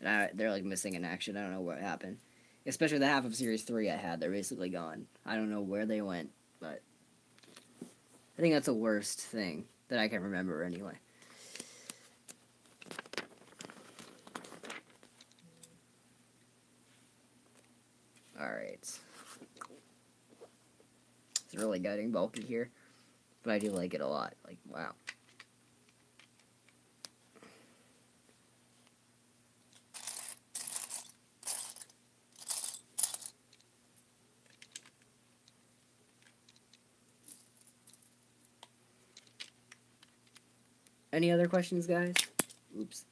and they're like missing in action. I don't know what happened. Especially the half of Series 3 I had, they're basically gone. I don't know where they went, but I think that's the worst thing that I can remember anyway. Alright. It's really getting bulky here, but I do like it a lot. Like, wow. Any other questions, guys? Oops.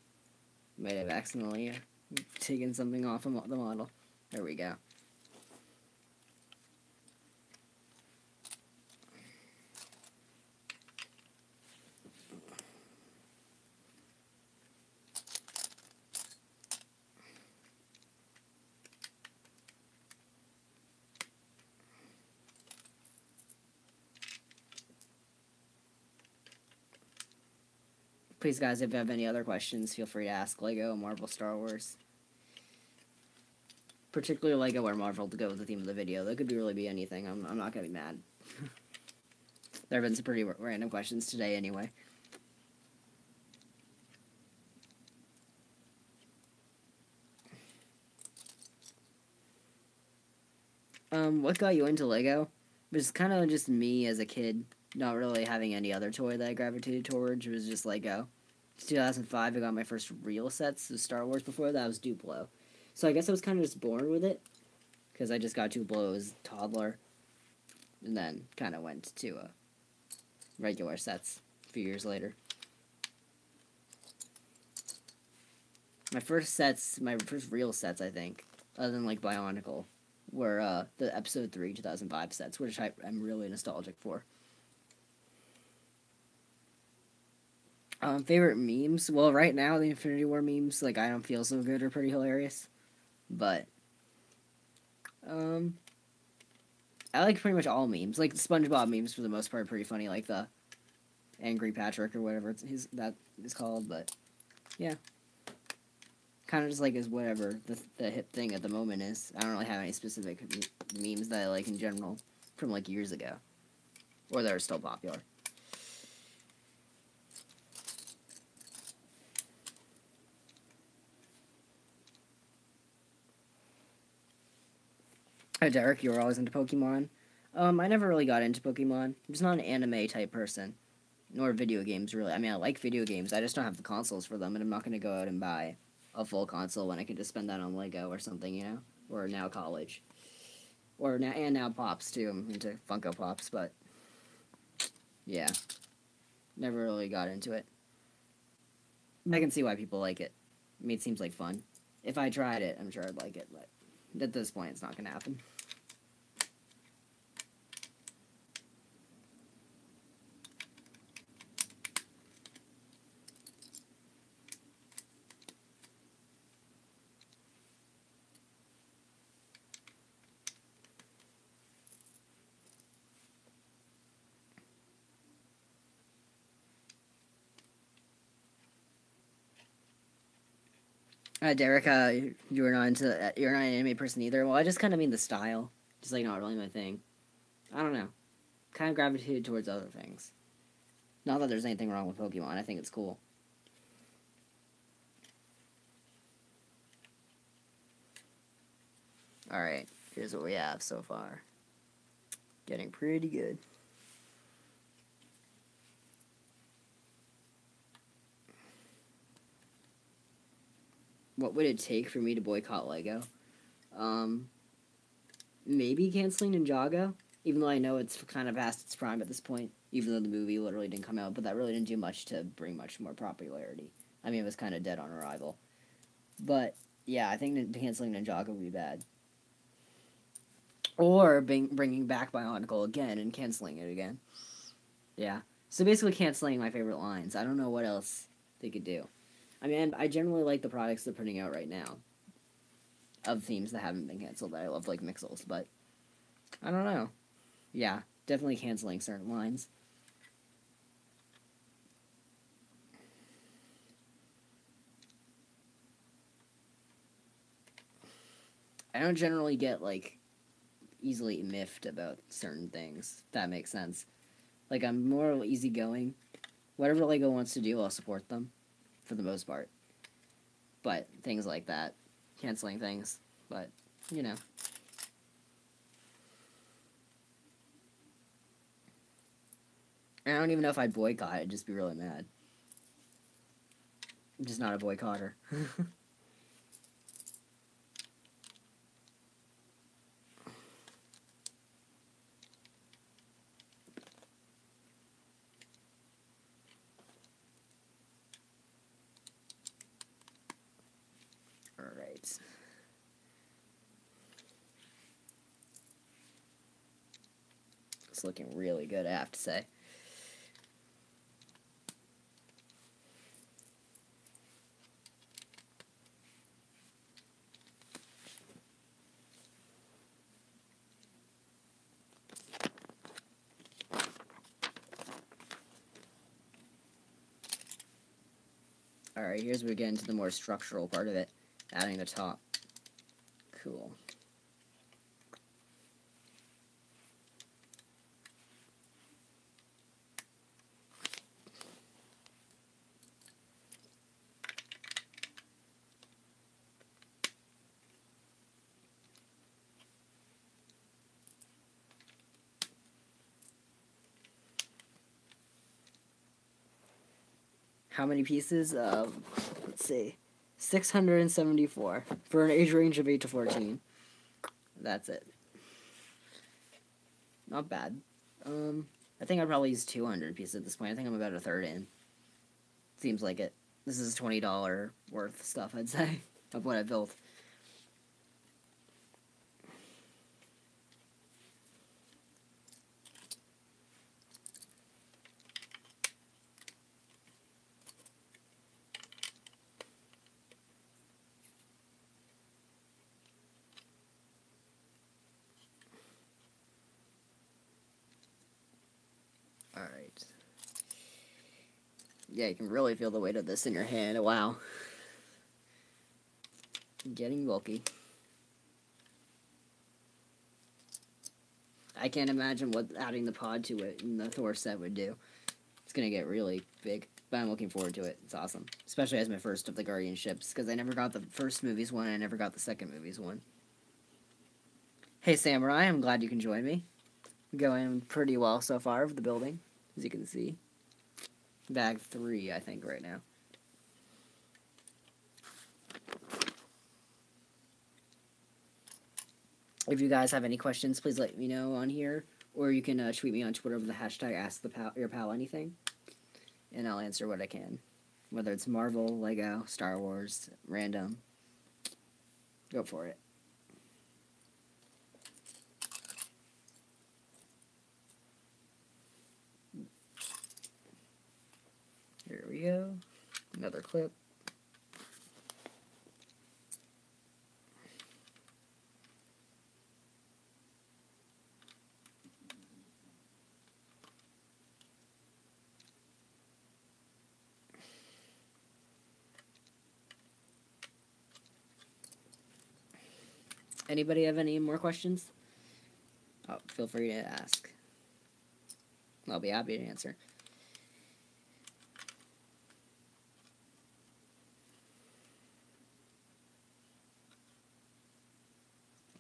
Might have accidentally taken something off of the model. There we go. Please, guys, if you have any other questions, feel free to ask. Lego, Marvel, Star Wars. Particularly Lego or Marvel to go with the theme of the video. That could really be anything. I'm not going to be mad. There have been some pretty random questions today anyway. What got you into Lego? It was kind of just me as a kid, not really having any other toy that I gravitated towards. It was just Lego. It's 2005, I got my first real sets of Star Wars. Before that, I was Duplo. So I guess I was kind of just born with it, because I just got Duplo as a toddler, and then kind of went to regular sets a few years later. My first real sets, I think, other than like Bionicle, were the Episode 3 2005 sets, which I'm really nostalgic for. Favorite memes? Well, right now, the Infinity War memes, like, I don't feel so good, are pretty hilarious. But, I like pretty much all memes. Like, the SpongeBob memes, for the most part, are pretty funny, like the Angry Patrick or whatever that is called, but, yeah. Kind of just like is whatever the hip thing at the moment is. I don't really have any specific memes that I like in general from, like, years ago. Or that are still popular. Derek, you were always into Pokemon. I never really got into Pokemon. I'm just not an anime type person. Nor video games, really. I mean, I like video games. I just don't have the consoles for them, and I'm not going to go out and buy a full console when I can just spend that on Lego or something, you know? Or now college. Or now Pops, too. I'm into Funko Pops, but... yeah. Never really got into it. I can see why people like it. I mean, it seems like fun. If I tried it, I'm sure I'd like it, but at this point, it's not going to happen. Derek, you're not an anime person either. Well, I just kind of mean the style, just like not really my thing. I don't know, kind of gravitated towards other things. Not that there's anything wrong with Pokemon. I think it's cool. All right, here's what we have so far. Getting pretty good. What would it take for me to boycott Lego? Um, Maybe canceling Ninjago, even though I know it's kind of past its prime at this point, even though the movie literally didn't come out, but that really didn't do much to bring much more popularity. I mean, it was kind of dead on arrival. But, yeah, I think canceling Ninjago would be bad. Or bringing back Bionicle again and canceling it again. Yeah. So basically canceling my favorite lines. I don't know what else they could do. I mean, I generally like the products they're putting out right now of themes that haven't been canceled that I love, like Mixels, but I don't know. Yeah, definitely canceling certain lines. I don't generally get, like, easily miffed about certain things, if that makes sense. Like, I'm more easygoing. Whatever Lego wants to do, I'll support them, for the most part. But things like that, canceling things, but, you know. And I don't even know if I'd boycott, I'd just be really mad. I'm just not a boycotter. Alright. It's looking really good, I have to say. Alright, here's where we get into the more structural part of it. Adding the top. Cool. How many pieces? Let's see. 674 for an age range of 8 to 14. That's it. Not bad. I think I'd probably use 200 pieces at this point. I think I'm about a third in. Seems like it. This is $20 worth stuff, I'd say, of what I built. Alright. Yeah, you can really feel the weight of this in your hand. Wow. Getting bulky. I can't imagine what adding the pod to it in the Thor set would do. It's gonna get really big, but I'm looking forward to it. It's awesome. Especially as my first of the Guardian ships, because I never got the first movie's one, and I never got the second movie's one. Hey, Samurai, I'm glad you can join me. Going pretty well so far with the building, as you can see. Bag 3, I think, right now. If you guys have any questions, please let me know on here, or you can tweet me on Twitter with the hashtag AskYourPal and I'll answer what I can. Whether it's Marvel, Lego, Star Wars, random, go for it. Here we go. Another clip. Anybody have any more questions? Oh, feel free to ask. I'll be happy to answer.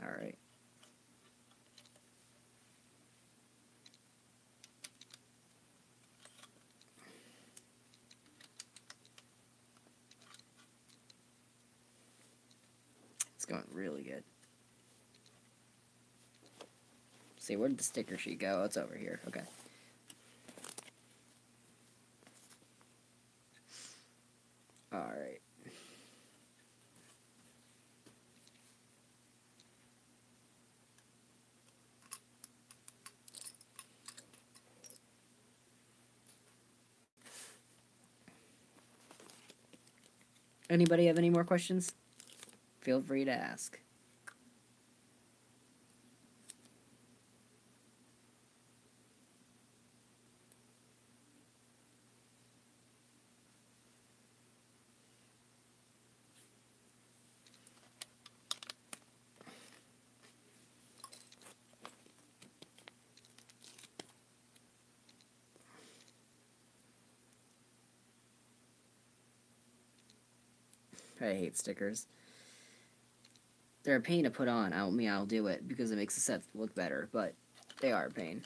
Alright. It's going really good. See, where did the sticker sheet go? Oh, it's over here. Okay. Alright. Anybody have any more questions? Feel free to ask. I hate stickers. They're a pain to put on. I'll do it because it makes the set look better, but they are a pain.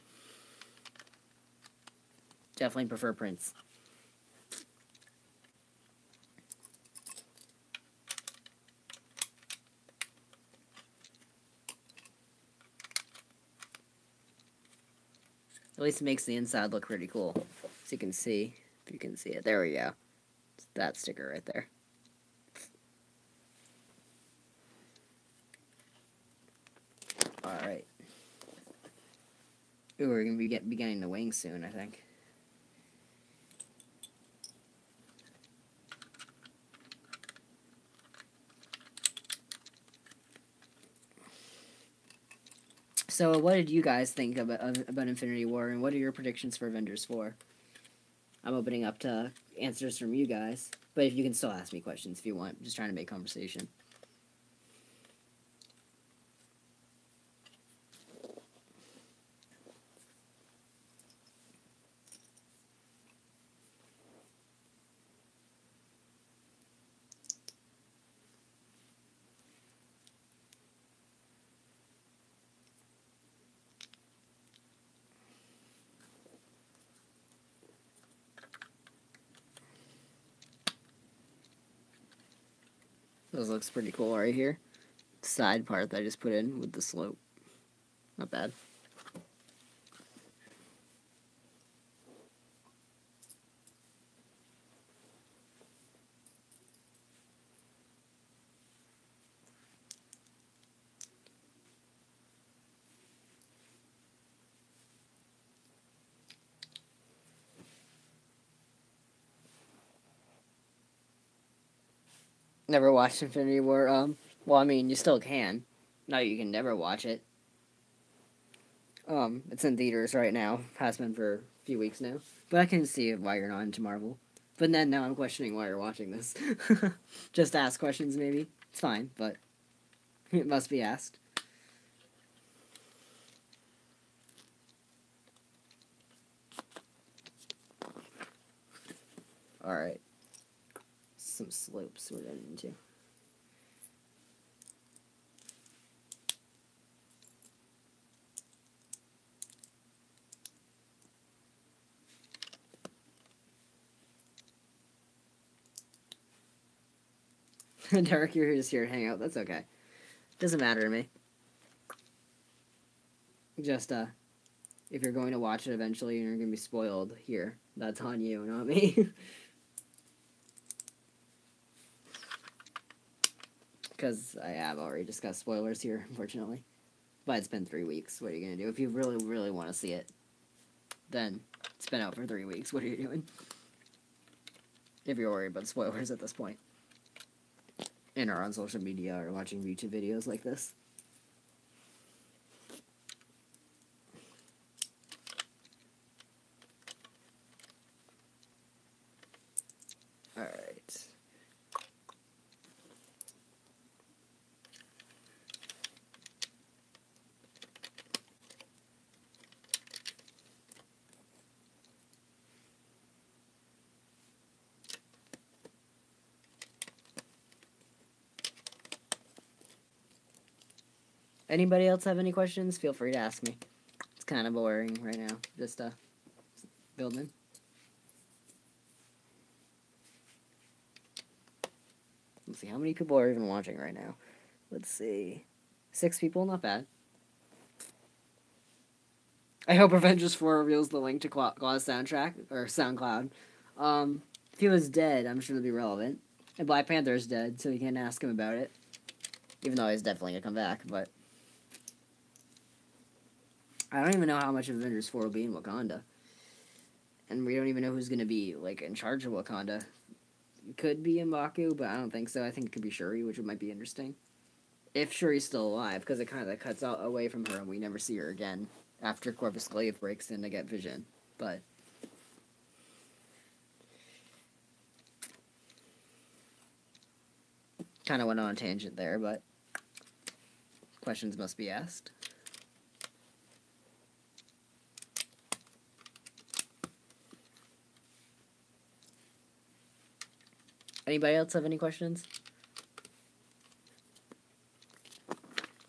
Definitely prefer prints. At least it makes the inside look pretty cool. So you can see, if you can see it. There we go. It's that sticker right there. Alright. Ooh, we're going to be getting the wings soon, I think. So, what did you guys think about Infinity War, and what are your predictions for Avengers 4? I'm opening up to answers from you guys, but if you can still ask me questions if you want. I'm just trying to make conversation. This looks pretty cool right here. Side part that I just put in with the slope. Not bad. Never watched Infinity War. Well, I mean, you still can. No, you can never watch it. It's in theaters right now. Has been for a few weeks now. But I can see why you're not into Marvel. But then now I'm questioning why you're watching this. Just ask questions, maybe. It's fine, but it must be asked. Alright. Some slopes we're getting into. Derek, you're just here to hang out. That's okay. Doesn't matter to me. Just, if you're going to watch it eventually and you're going to be spoiled here, that's on you, not me. Because I have already discussed spoilers here, unfortunately. But it's been 3 weeks. What are you going to do? If you really, really want to see it, then it's been out for 3 weeks. What are you doing? If you're worried about spoilers at this point. And are on social media or watching YouTube videos like this. Alright. Anybody else have any questions? Feel free to ask me. It's kind of boring right now. Just building. Let's see, how many people are even watching right now? Let's see. 6 people, not bad. I hope Avengers 4 reveals the link to Claw's soundtrack, or SoundCloud. If he was dead, I'm sure it'd be relevant. And Black Panther's dead, so we can't ask him about it. Even though he's definitely gonna come back, but... I don't even know how much of Avengers 4 will be in Wakanda. And we don't even know who's gonna be, like, in charge of Wakanda. It could be M'Baku, but I don't think so. I think it could be Shuri, which might be interesting. If Shuri's still alive, because it kind of cuts out away from her and we never see her again after Corvus Glaive breaks in to get Vision. But kind of went on a tangent there, but questions must be asked. Anybody else have any questions?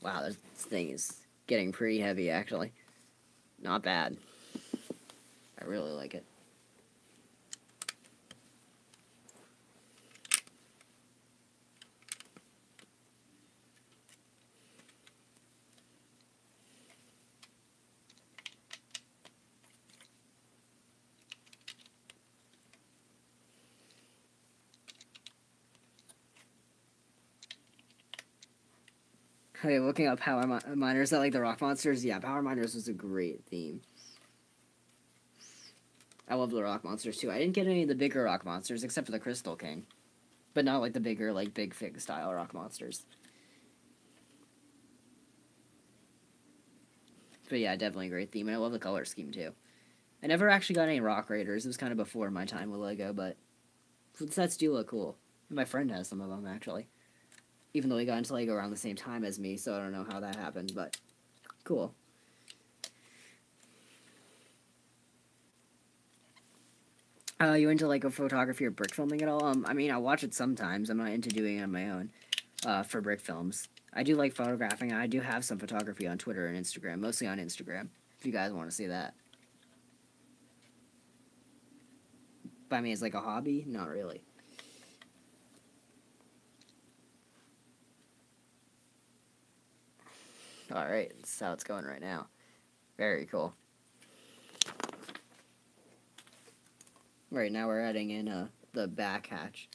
Wow, this thing is getting pretty heavy, actually. Not bad. I really like it. Okay, looking up Power Miners. I like the Rock Monsters. Yeah, Power Miners was a great theme. I love the Rock Monsters too. I didn't get any of the bigger Rock Monsters except for the Crystal King, but not like the bigger, like Big Fig style Rock Monsters. But yeah, definitely a great theme, and I love the color scheme too. I never actually got any Rock Raiders. It was kind of before my time with Lego, but the sets do look cool. And my friend has some of them actually. Even though he got into Lego around the same time as me, so I don't know how that happened, but cool. You into like a photography or brick filming at all? I mean, I watch it sometimes. I'm not into doing it on my own. For brick films, I do like photographing. I do have some photography on Twitter and Instagram, mostly on Instagram. If you guys want to see that. But I mean, it's like a hobby. Not really. Alright, that's how it's going right now. Very cool. Right now we're adding in the back hatch.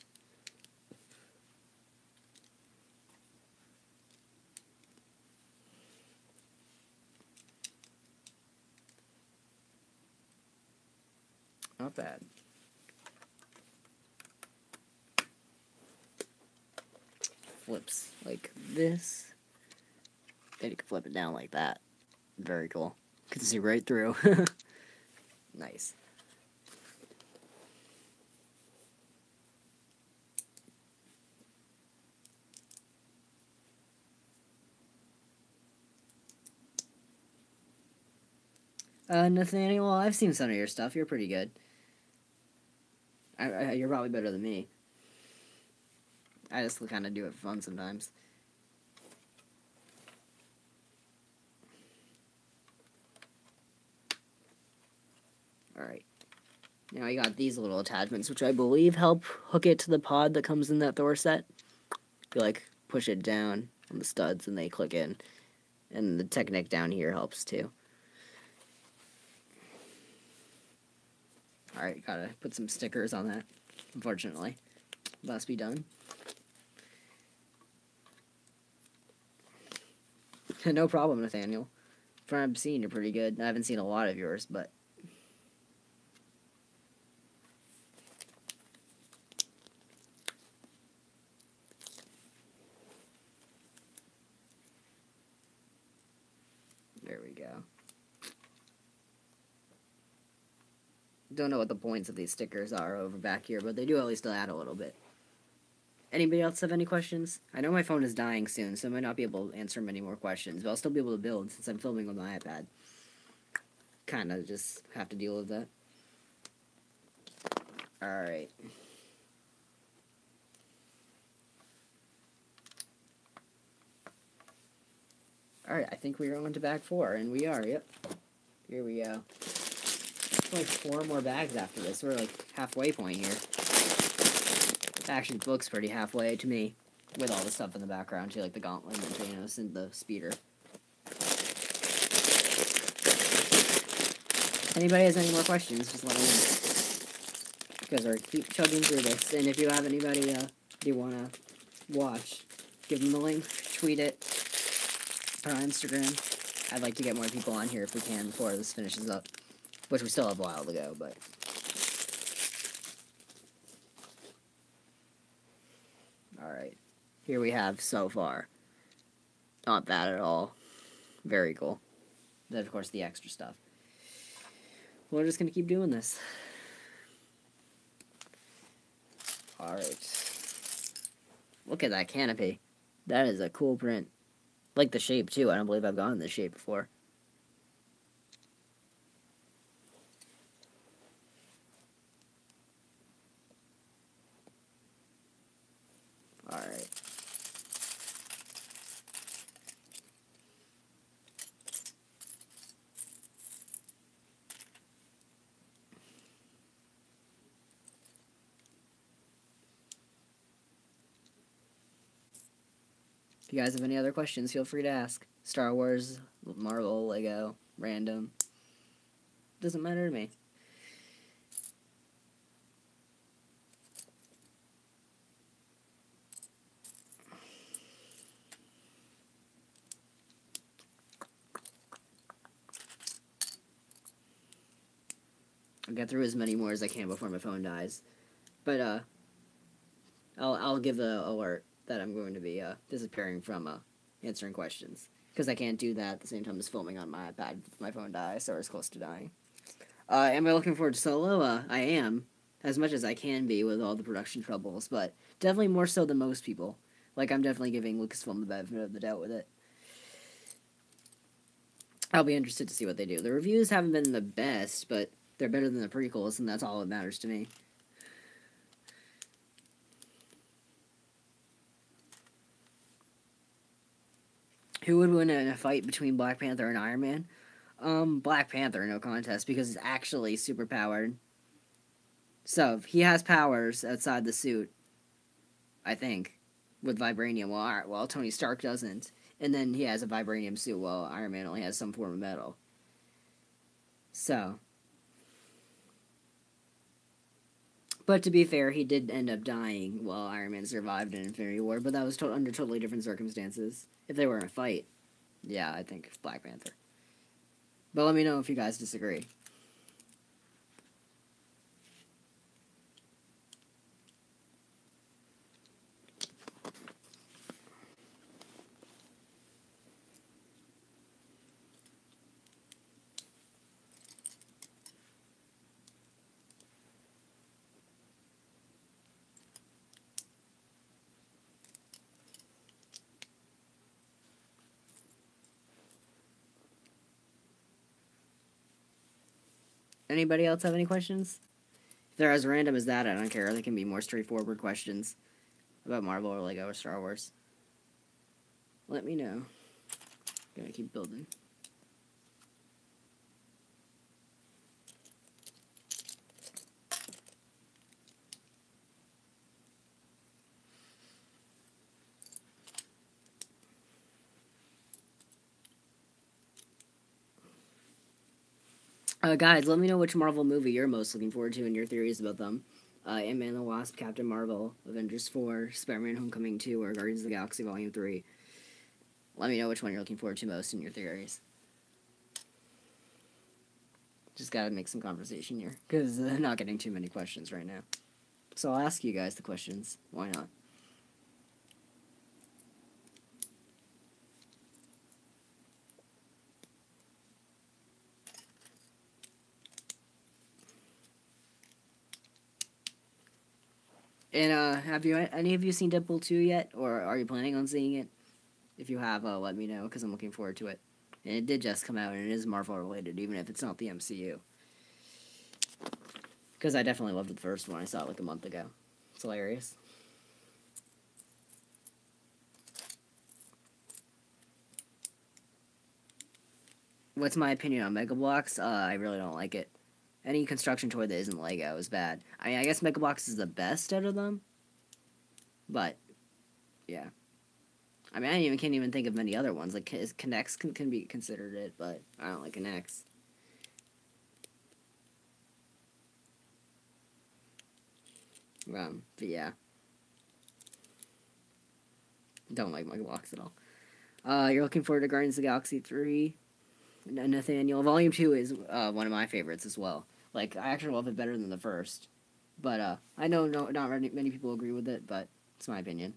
Not bad. Flips like this. Then you can flip it down like that. Very cool. You can see right through. Nice. Nathaniel, I've seen some of your stuff. You're pretty good. You're probably better than me. I just kind of do it for fun sometimes. Alright. Now I got these little attachments, which I believe help hook it to the pod that comes in that Thor set. You like push it down on the studs and they click in. And the Technic down here helps too. Alright, gotta put some stickers on that, unfortunately. Must be done. No problem, Nathaniel. From what I've seen, you're pretty good. I haven't seen a lot of yours, but... There we go. Don't know what the points of these stickers are over back here, but they do at least add a little bit. Anybody else have any questions? I know my phone is dying soon, so I might not be able to answer many more questions, but I'll still be able to build since I'm filming with my iPad. Kinda just have to deal with that. Alright. Alright, I think we're on to bag 4, and we are, yep. Here we go. Like 4 more bags after this. We're like halfway point here. Actually, it looks pretty halfway to me. with all the stuff in the background too, like the gauntlet and Thanos and the speeder. If anybody has any more questions, just let me know. Because we're keep chugging through this, and if you have anybody you wanna watch, give them the link, tweet it, or on Instagram. I'd like to get more people on here if we can before this finishes up, which we still have a while to go, but. Alright, here we have so far. Not bad at all. Very cool. Then, of course, the extra stuff. We're just gonna keep doing this. Alright. Look at that canopy. That is a cool print. Like the shape, too. I don't believe I've gotten this shape before. Alright. If you guys have any other questions, feel free to ask. Star Wars, Marvel, Lego, random. Doesn't matter to me. I'll get through as many more as I can before my phone dies. But, I'll give the alert that I'm going to be, disappearing from, answering questions. Because I can't do that at the same time as filming on my iPad if my phone dies, or it's close to dying. Am I looking forward to Solo? I am. As much as I can be with all the production troubles, but definitely more so than most people. Like, I'm definitely giving Lucasfilm the benefit of the doubt with it. I'll be interested to see what they do. The reviews haven't been the best, but they're better than the prequels, and that's all that matters to me. Who would win in a fight between Black Panther and Iron Man? Black Panther, no contest, because he's actually super powered. So, he has powers outside the suit, I think, with vibranium, while Tony Stark doesn't. And then he has a vibranium suit, while Iron Man only has some form of metal. So. But to be fair, he did end up dying while Iron Man survived in Infinity War, but that was under totally different circumstances. If they were in a fight, yeah, I think Black Panther. But let me know if you guys disagree. Anybody else have any questions? If they're as random as that, I don't care. They can be more straightforward questions about Marvel or Lego or Star Wars. Let me know. Gonna keep building. Guys, let me know which Marvel movie you're most looking forward to and your theories about them. Ant-Man and the Wasp, Captain Marvel, Avengers 4, Spider-Man Homecoming 2, or Guardians of the Galaxy Volume 3. Let me know which one you're looking forward to most and your theories. Just gotta make some conversation here, because I'm not getting too many questions right now. So I'll ask you guys the questions. Why not? And, have any of you seen Deadpool 2 yet? Or are you planning on seeing it? If you have, let me know, because I'm looking forward to it. And it did just come out, and it is Marvel related, even if it's not the MCU. Because I definitely loved the first one. I saw it like a month ago. It's hilarious. What's my opinion on Mega Bloks? I really don't like it. Any construction toy that isn't Lego is bad. I mean, I guess Mega Bloks is the best out of them. But Yeah. I mean, can't even think of many other ones. Like, Connects can be considered it, but I don't like Connects. But yeah. Don't like my blocks at all. You're looking forward to Guardians of the Galaxy 3. Nathaniel. Volume 2 is one of my favorites as well. Like, I actually love it better than the first. But I know not many people agree with it, but it's my opinion.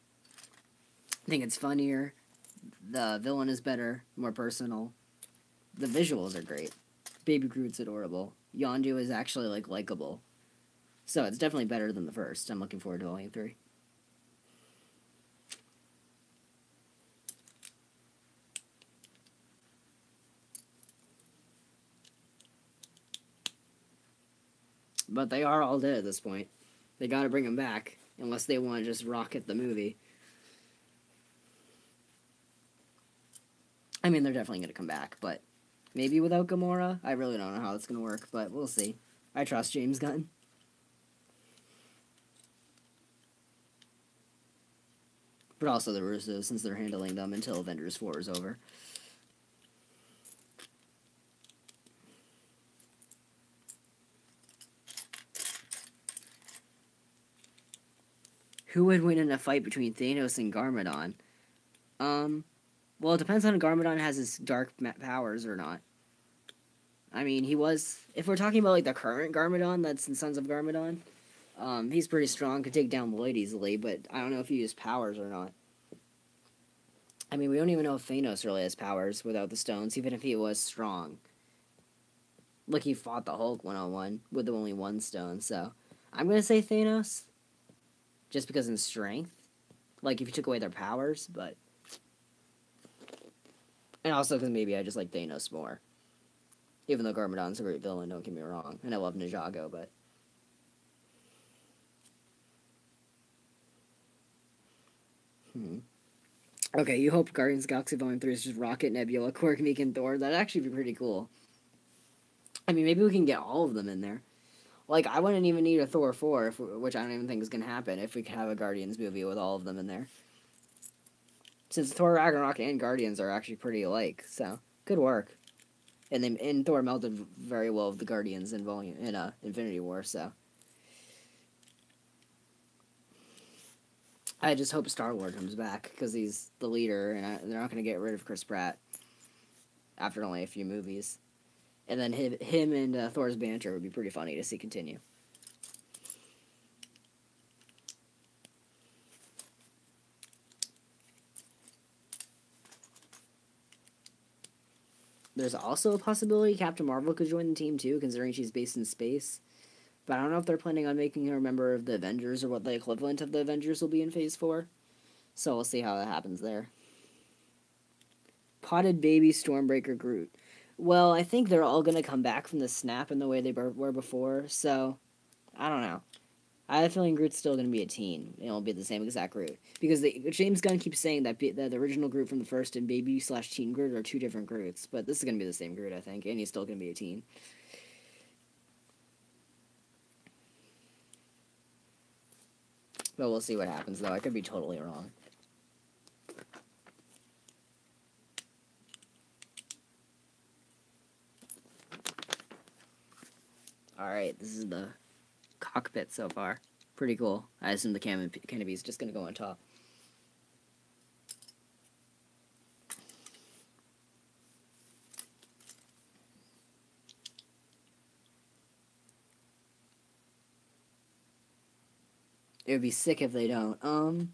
I think it's funnier. The villain is better, more personal. The visuals are great. Baby Groot's adorable. Yondu is actually like likable. So it's definitely better than the first. I'm looking forward to Volume 3. But they are all dead at this point. They gotta bring them back. Unless they want to just rocket the movie. I mean, they're definitely gonna come back, but maybe without Gamora? I really don't know how it's gonna work, but we'll see. I trust James Gunn. But also the Russos, since they're handling them until Avengers 4 is over. Who would win in a fight between Thanos and Garmadon? Well, it depends on if Garmadon has his dark powers or not. I mean, he was. If we're talking about like the current Garmadon that's in Sons of Garmadon, he's pretty strong, could take down Lloyd easily, but I don't know if he used powers or not. I mean, we don't even know if Thanos really has powers without the stones, even if he was strong. Like, he fought the Hulk 1-on-1 with only one stone, so I'm gonna say Thanos. Just because in strength. Like, if you took away their powers, but. And also because maybe I just like Thanos more. Even though Garmadon's a great villain, don't get me wrong. And I love Ninjago, but. Okay, you hope Guardians of the Galaxy Volume 3 is just Rocket, Nebula, Quirk, and Thor. That'd actually be pretty cool. I mean, maybe we can get all of them in there. Like, I wouldn't even need a Thor 4, which I don't even think is going to happen, if we could have a Guardians movie with all of them in there. Since Thor Ragnarok and Guardians are actually pretty alike, so good work. And Thor melted very well with the Guardians in Infinity War, so I just hope Star-Lord comes back because he's the leader, and they're not going to get rid of Chris Pratt after only a few movies. And then him and Thor's banter would be pretty funny to see continue. There's also a possibility Captain Marvel could join the team too, considering she's based in space. But I don't know if they're planning on making her a member of the Avengers or what the equivalent of the Avengers will be in Phase 4. So we'll see how that happens there. Potted baby Stormbreaker Groot. Well, I think they're all going to come back from the snap in the way they were before, so I don't know. I have a feeling Groot's still going to be a teen. It'll be the same exact Groot. Because James Gunn keeps saying that the original Groot from the first and baby/teen Groot are two different Groots. But this is going to be the same Groot, I think. And he's still going to be a teen. But we'll see what happens, though. I could be totally wrong. Alright, this is the cockpit so far. Pretty cool. I assume the canopy is just going to go on top. It would be sick if they don't.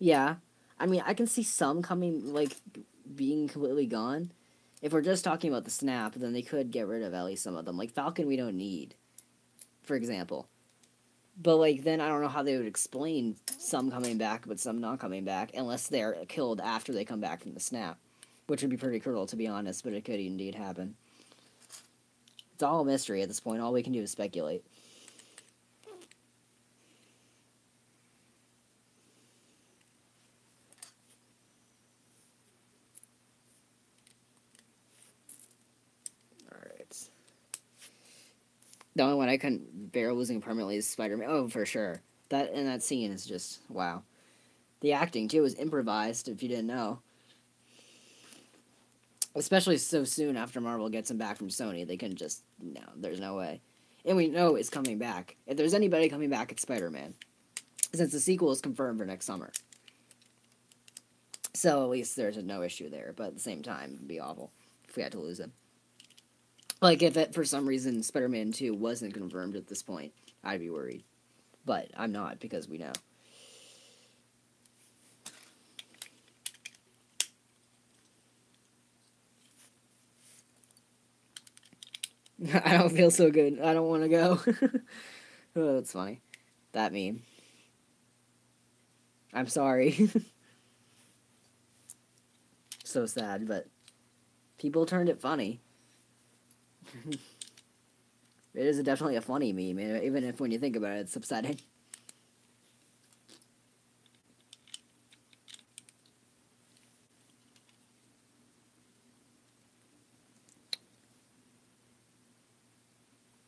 Yeah. I mean, I can see some coming, like, being completely gone. If we're just talking about the snap, then they could get rid of at least some of them. Like, Falcon we don't need, for example. But, like, then I don't know how they would explain some coming back, but some not coming back, unless they're killed after they come back from the snap. Which would be pretty cruel, to be honest, but it could indeed happen. It's all a mystery at this point. All we can do is speculate. Alright. The only one I couldn't bear losing permanently is Spider-Man. Oh, for sure. That scene is just, wow. The acting, too, was improvised, if you didn't know. Especially so soon after Marvel gets him back from Sony. They couldn't just... No, there's no way. And we know it's coming back. If there's anybody coming back, it's Spider-Man. Since the sequel is confirmed for next summer. So at least there's no issue there. But at the same time, it'd be awful if we had to lose him. Like, if it, for some reason Spider-Man 2 wasn't confirmed at this point, I'd be worried. But I'm not, because we know. I don't feel so good. I don't want to go. Oh, that's funny. That meme. I'm sorry. So sad, but people turned it funny. It is definitely a funny meme, even if when you think about it, it's upsetting.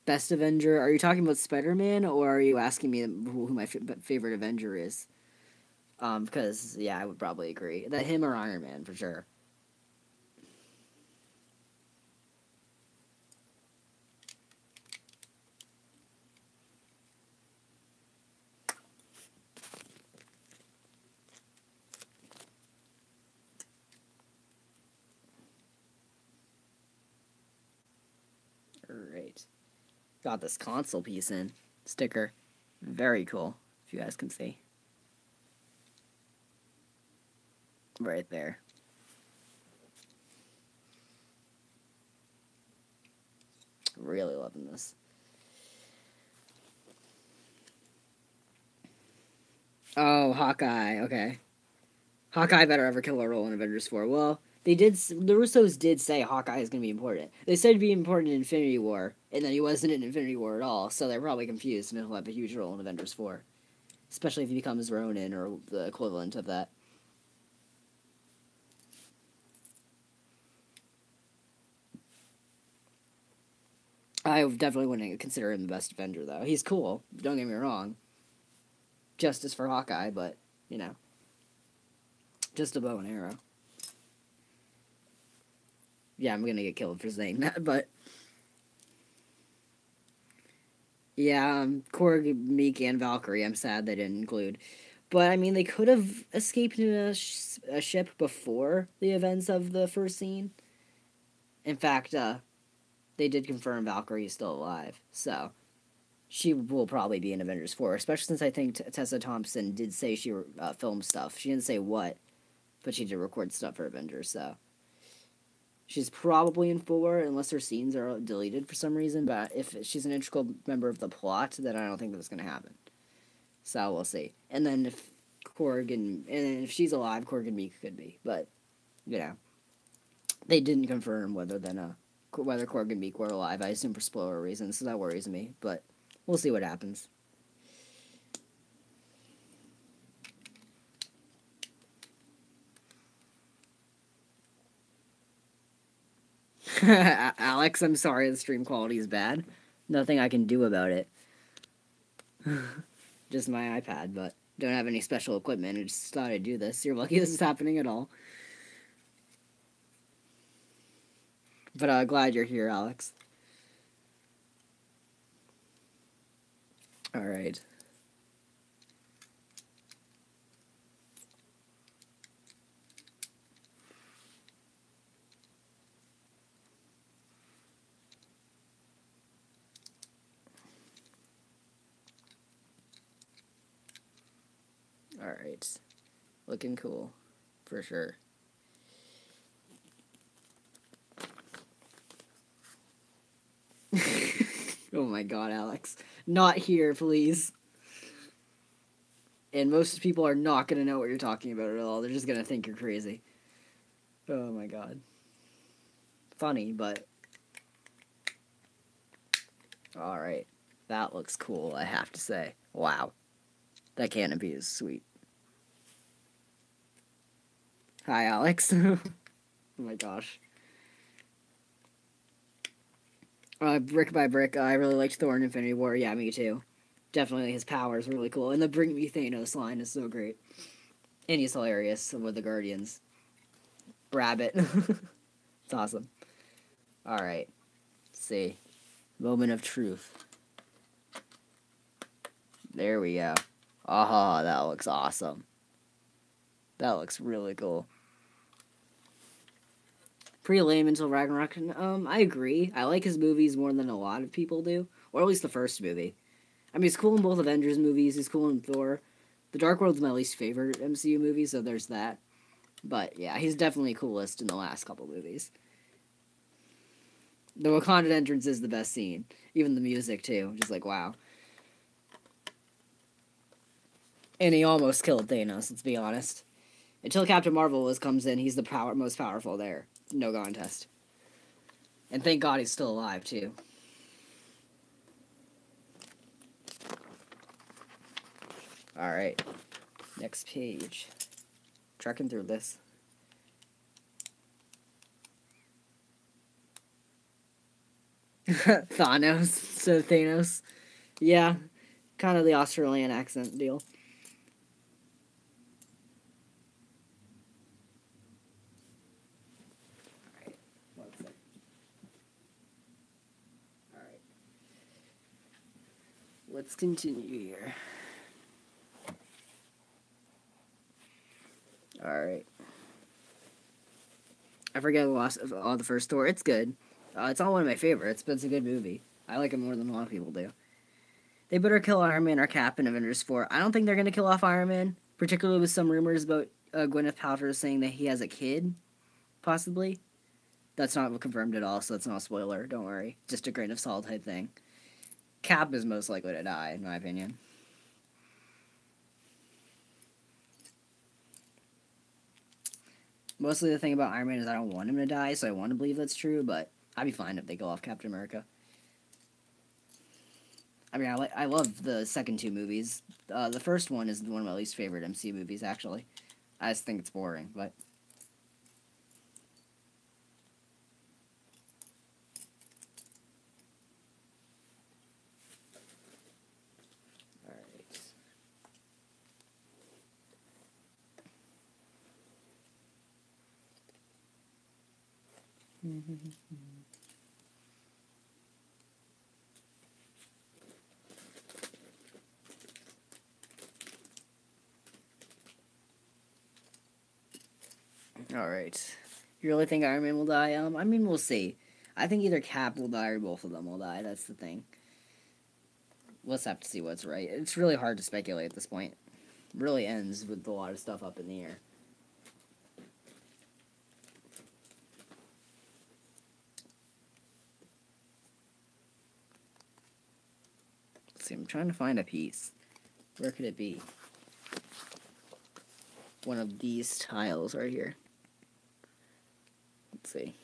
Best Avenger? Are you talking about Spider-Man, or are you asking me who my favorite Avenger is? Because, yeah, I would probably agree. That him or Iron Man, for sure. Alright. Got this console piece in. Sticker. Very cool, if you guys can see. Right there. Really loving this. Oh, Hawkeye. Okay. Hawkeye better ever kill a role in Avengers 4. Well, the Russos did say Hawkeye is going to be important. They said he'd be important in Infinity War, and then he wasn't in Infinity War at all, so they're probably confused, and he'll have a huge role in Avengers 4. Especially if he becomes Ronin, or the equivalent of that. I definitely wouldn't consider him the best Avenger, though. He's cool, don't get me wrong. Justice for Hawkeye, but, you know. Just a bow and arrow. Yeah, I'm gonna get killed for saying that, but... Yeah, Korg, Meek, and Valkyrie, I'm sad they didn't include. But, I mean, they could have escaped in a ship before the events of the first scene. In fact, they did confirm Valkyrie is still alive, so... She will probably be in Avengers 4, especially since I think Tessa Thompson did say she filmed stuff. She didn't say what, but she did record stuff for Avengers, so... She's probably in 4, unless her scenes are deleted for some reason, but if she's an integral member of the plot, then I don't think that's going to happen. So we'll see. And then if Korg and if she's alive, Korg and Meek could be, but, you know. They didn't confirm whether Korg and Meek were alive, I assume for spoiler reasons, so that worries me, but we'll see what happens. Alex, I'm sorry the stream quality is bad. Nothing I can do about it. Just my iPad, but don't have any special equipment. I just thought I'd do this. You're lucky this is happening at all. But glad you're here, Alex. Alright. Alright. Looking cool. For sure. Oh my god, Alex. Not here, please. And most people are not going to know what you're talking about at all. They're just going to think you're crazy. Oh my god. Funny, but... Alright. That looks cool, I have to say. Wow. That canopy is sweet. Hi, Alex. Oh my gosh. Brick by Brick, I really liked Thor in Infinity War. Yeah, me too. Definitely his power is really cool. And the Bring Me Thanos line is so great. And he's hilarious with the Guardians. Rabbit. It's awesome. Alright. Let's see. Moment of truth. There we go. Ah, that looks awesome. That looks really cool. Pretty lame until Ragnarok. I agree. I like his movies more than a lot of people do. Or at least the first movie. I mean, he's cool in both Avengers movies. He's cool in Thor. The Dark World's my least favorite MCU movie, so there's that. But, yeah, he's definitely coolest in the last couple movies. The Wakanda entrance is the best scene. Even the music, too. Just like, wow. And he almost killed Thanos, let's be honest. Until Captain Marvel comes in, he's the most powerful there. No contest. And thank God he's still alive, too. Alright. Next page. Trekking through this. Thanos. So Thanos. Yeah. Kind of the Australian accent deal. Alright. One sec. Alright. Let's continue here. Alright. I forget the first Thor. It's good. It's not one of my favorites, but it's a good movie. I like it more than a lot of people do. They better kill Iron Man or Cap in Avengers 4. I don't think they're going to kill off Iron Man, particularly with some rumors about Gwyneth Paltrow saying that he has a kid, possibly. That's not confirmed at all, so that's not a spoiler. Don't worry. Just a grain of salt type thing. Cap is most likely to die, in my opinion. Mostly the thing about Iron Man is I don't want him to die, so I want to believe that's true, but I'd be fine if they kill off Captain America. I mean, I love the second two movies. The first one is one of my least favorite MCU movies, actually. I just think it's boring, but... Alright. Alright. You really think Iron Man will die? I mean, we'll see. I think either Cap will die or both of them will die. That's the thing. We'll just have to see what's right. It's really hard to speculate at this point. It really ends with a lot of stuff up in the air. Let's see, I'm trying to find a piece. Where could it be? One of these tiles right here. Let's see.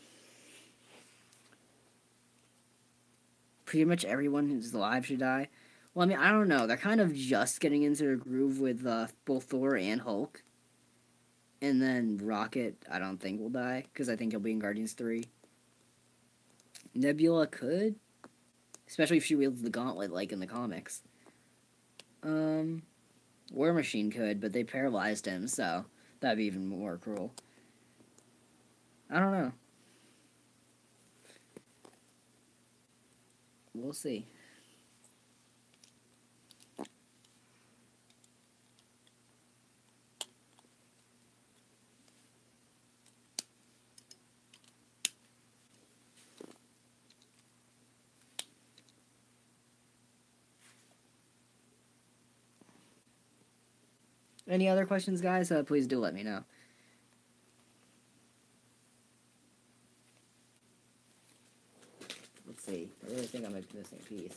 Pretty much everyone who's alive should die. Well, I mean, I don't know. They're kind of just getting into a groove with both Thor and Hulk. And then Rocket, I don't think will die, because I think he'll be in Guardians 3. Nebula could, especially if she wields the gauntlet like in the comics. War Machine could, but they paralyzed him, so that'd be even more cruel. I don't know. We'll see. Any other questions, guys? Please do let me know. Let's see. I really think I might be missing a piece.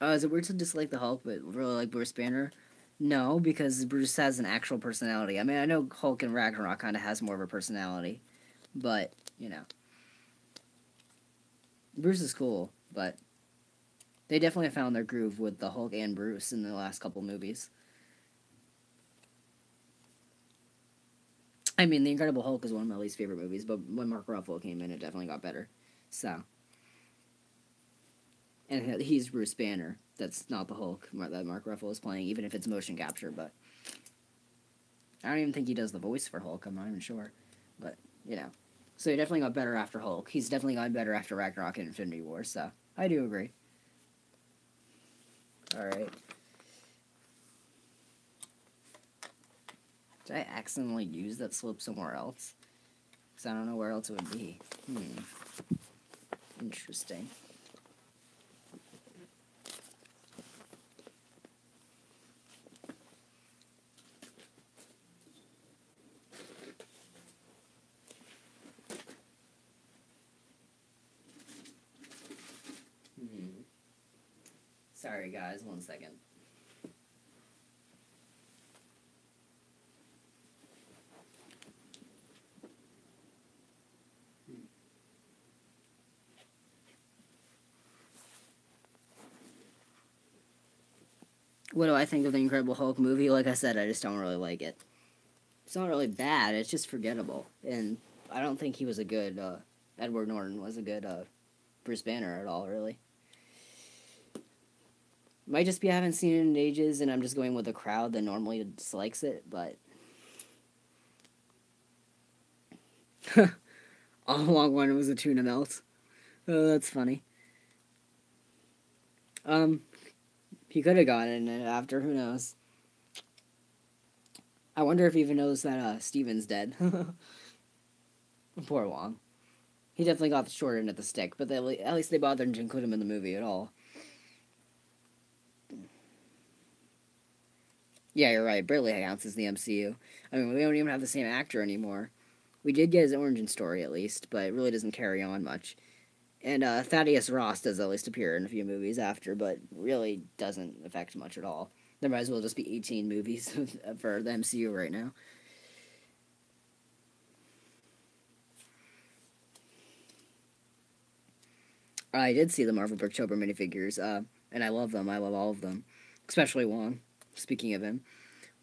Is it weird to dislike the Hulk, but really like Bruce Banner? No, because Bruce has an actual personality. I mean, I know Hulk and Ragnarok kind of has more of a personality, but, you know. Bruce is cool, but they definitely found their groove with the Hulk and Bruce in the last couple movies. I mean, The Incredible Hulk is one of my least favorite movies, but when Mark Ruffalo came in, it definitely got better. So, And he's Bruce Banner. That's not the Hulk that Mark Ruffalo is playing, even if it's motion capture. But I don't even think he does the voice for Hulk. I'm not even sure. But, you know. So he definitely got better after Hulk. He's definitely gotten better after Ragnarok and Infinity War. So I do agree. Alright. Did I accidentally use that slope somewhere else? Because I don't know where else it would be. Interesting. Sorry, guys. 1 second. What do I think of the Incredible Hulk movie? Like I said, I just don't really like it. It's not really bad. It's just forgettable. And I don't think he was a good, Edward Norton was a good, Bruce Banner at all, really. Might just be I haven't seen it in ages and I'm just going with a crowd that normally dislikes it, but... all along when it was a tuna melt. Oh, that's funny. He could have gotten it after, who knows. I wonder if he even knows that, Steven's dead. Poor Wong. He definitely got the short end of the stick, but at least they bothered to include him in the movie at all. Yeah, you're right. Barely counts as the MCU. I mean, we don't even have the same actor anymore. We did get his origin story, at least, but it really doesn't carry on much. And Thaddeus Ross does at least appear in a few movies after, but really doesn't affect much at all. There might as well just be 18 movies for the MCU right now. I did see the Marvel Bricktober minifigures, and I love them. I love all of them, especially Wong. Speaking of him,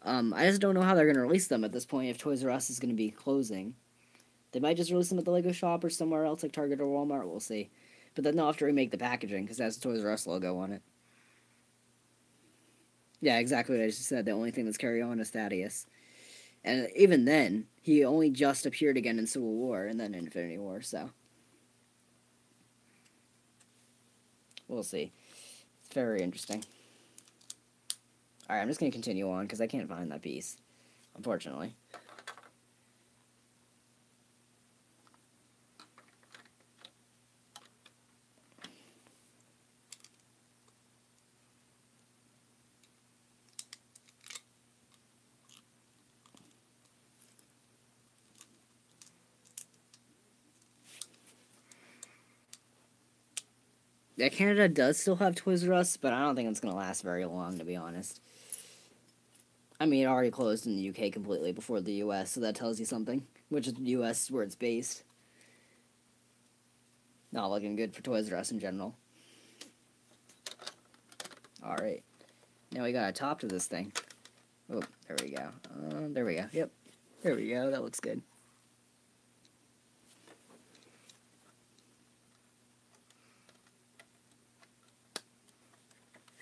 I just don't know how they're going to release them at this point. If Toys R Us is going to be closing, they might just release them at the Lego shop or somewhere else like Target or Walmart. We'll see. But then they'll have to remake the packaging because it has the Toys R Us logo on it. Yeah, exactly what I just said. The only thing that's carry on is Thaddeus. And even then, he only just appeared again in Civil War and then in Infinity War, so. We'll see. It's very interesting. Alright, I'm just going to continue on because I can't find that piece, unfortunately. Yeah, Canada does still have Toys R Us, but I don't think it's going to last very long, to be honest. I mean, it already closed in the UK completely before the US, so that tells you something. Which is the US where it's based. Not looking good for Toys R Us in general. Alright. Now we got a top to this thing. Oh, there we go. There we go. Yep. There we go. That looks good.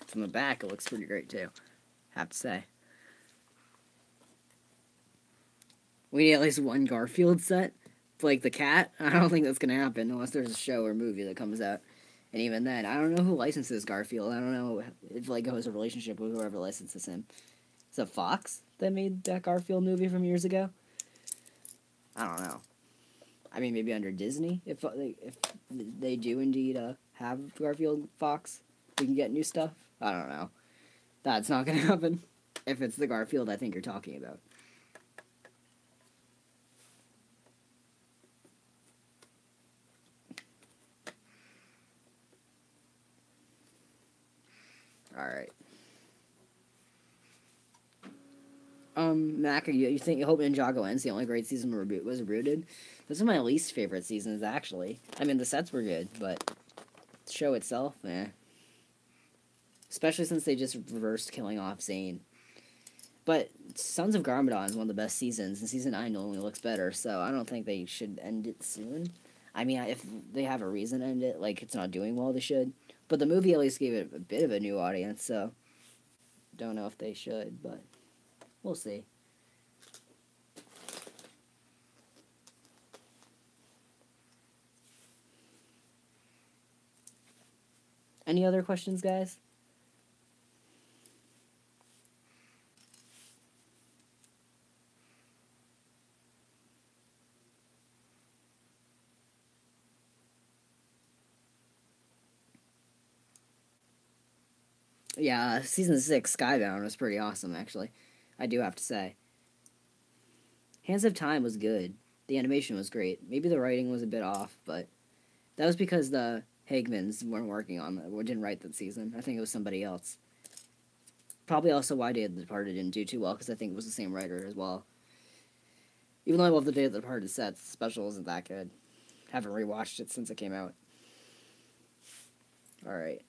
From the back, it looks pretty great, too. Have to say. We need at least one Garfield set. Like the cat. I don't think that's going to happen unless there's a show or movie that comes out. And even then, I don't know who licenses Garfield. I don't know if Lego has a relationship with whoever licenses him. Is it Fox that made that Garfield movie from years ago? I don't know. I mean, maybe under Disney, if they do indeed have Garfield Fox, we can get new stuff. I don't know. That's not going to happen. If it's the Garfield I think you're talking about. Alright. Mac, you think you hope Ninjago ends? The only great season was Rooted. Those are my least favorite seasons, actually. I mean, the sets were good, but the show itself, eh. Especially since they just reversed killing off Zane. But Sons of Garmadon is one of the best seasons, and season 9 only looks better, so I don't think they should end it soon. I mean, if they have a reason to end it, like it's not doing well, they should. But the movie at least gave it a bit of a new audience, so don't know if they should, but we'll see. Any other questions, guys? Yeah, season 6 Skybound was pretty awesome, actually. I do have to say. Hands of Time was good. The animation was great. Maybe the writing was a bit off, but that was because the Hagmans weren't working on it, or didn't write that season. I think it was somebody else. Probably also why Day of the Departed didn't do too well, because I think it was the same writer as well. Even though I love the Day of the Departed sets, the special isn't that good. Haven't rewatched it since it came out. Alright.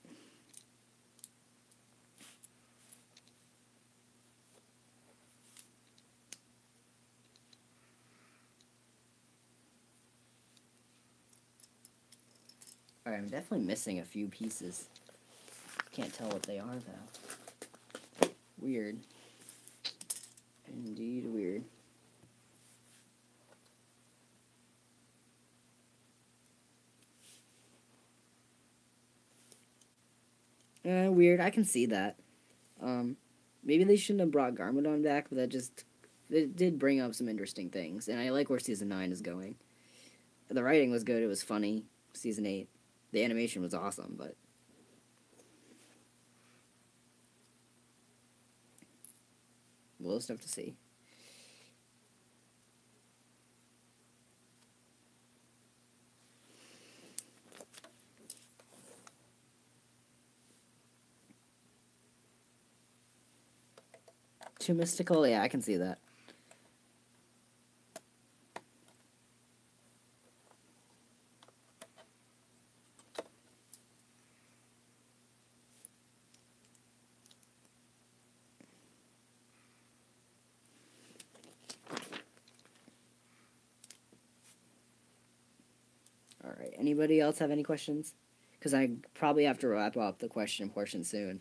Alright, I'm definitely missing a few pieces. Can't tell what they are, though. Weird. Indeed weird. Weird. I can see that. Maybe they shouldn't have brought Garmadon back, but it did bring up some interesting things, and I like where Season 9 is going. The writing was good, it was funny. Season 8. The animation was awesome, but we'll just have to see. Too mystical? Yeah, I can see that. Alright, anybody else have any questions? Because I probably have to wrap up the question portion soon.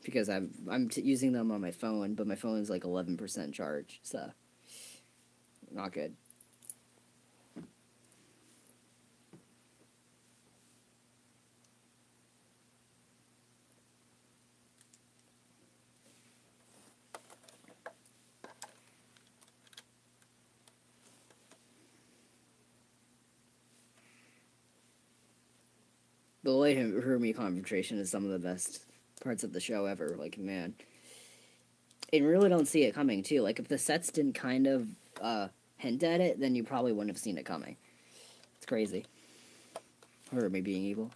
Because I'm using them on my phone, but my phone is like 11% charge, so not good. The Light Hermie confrontation is some of the best parts of the show ever. Like, man. And really don't see it coming, too. Like, if the sets didn't kind of hint at it, then you probably wouldn't have seen it coming. It's crazy. Hermie being evil.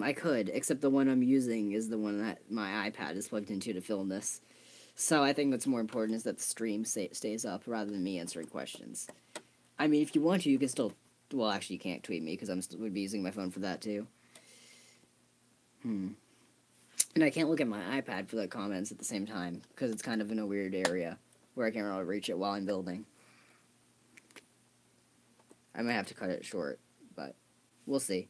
I could, except the one I'm using is the one that my iPad is plugged into to film this. So I think what's more important is that the stream stays up rather than me answering questions. I mean, if you want to, you can still... Well, actually, you can't tweet me because would be using my phone for that, too. And I can't look at my iPad for the comments at the same time because it's kind of in a weird area where I can't really reach it while I'm building. I might have to cut it short, but we'll see.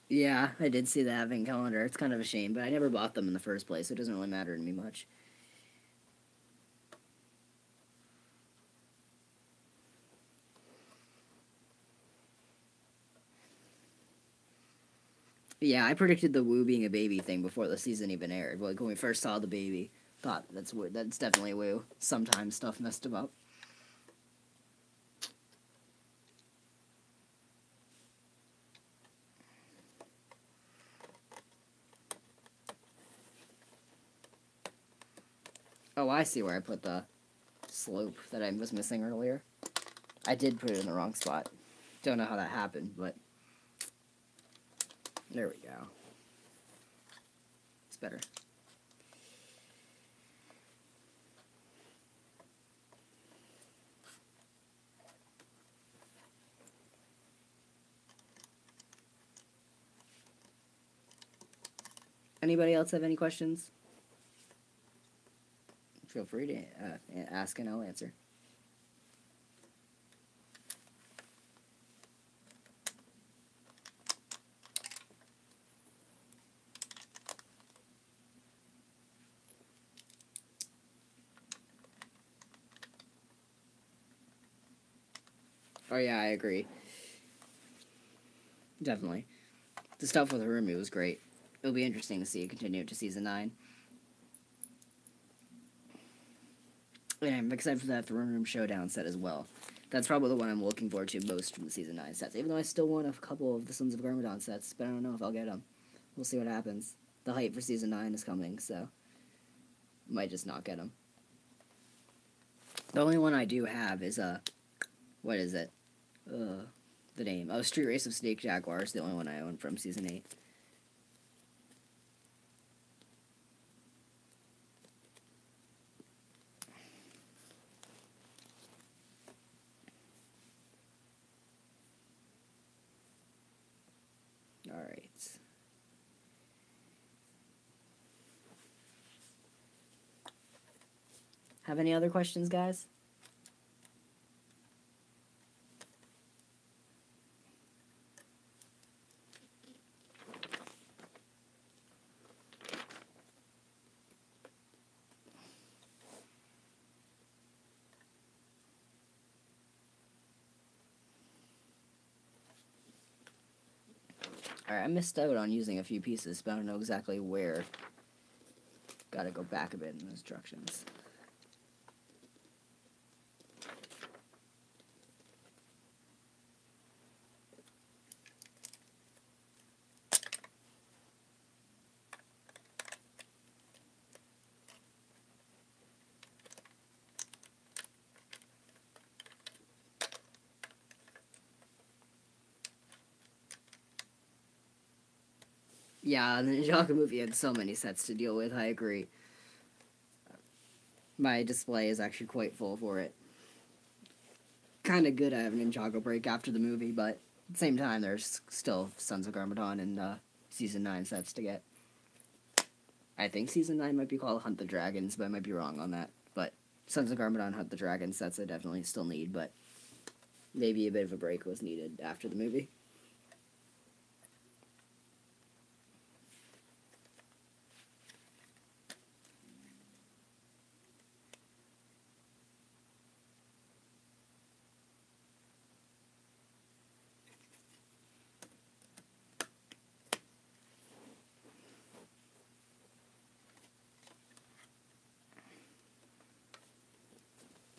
Yeah, I did see the Advent calendar. It's kind of a shame, but I never bought them in the first place, so it doesn't really matter to me much. Yeah, I predicted the Woo being a baby thing before the season even aired. Like, when we first saw the baby, thought that's definitely Woo. Sometimes stuff messed him up. Oh, I see where I put the slope that I was missing earlier. I did put it in the wrong spot. Don't know how that happened, but there we go. It's better. Anybody else have any questions? Feel free to ask and I'll answer. Oh yeah, I agree. Definitely. The stuff with Harumi was great. It'll be interesting to see it continue to Season 9. And I'm excited for that Throne Room Showdown set as well. That's probably the one I'm looking forward to most from the Season 9 sets, even though I still want a couple of the Sons of Garmadon sets, but I don't know if I'll get them. We'll see what happens. The hype for Season 9 is coming, so might just not get them. The only one I do have is, what is it? The name. Oh, Street Race of Snake Jaguar is the only one I own from Season 8. Alright. Have any other questions, guys? Alright, I missed out on using a few pieces, but I don't know exactly where. Gotta go back a bit in the instructions. Yeah, the Ninjago movie had so many sets to deal with, I agree. My display is actually quite full for it. Kinda good I have a Ninjago break after the movie, but at the same time, there's still Sons of Garmadon and Season 9 sets to get. I think Season 9 might be called Hunt the Dragons, but I might be wrong on that. But Sons of Garmadon, Hunt the Dragons sets I definitely still need, but maybe a bit of a break was needed after the movie.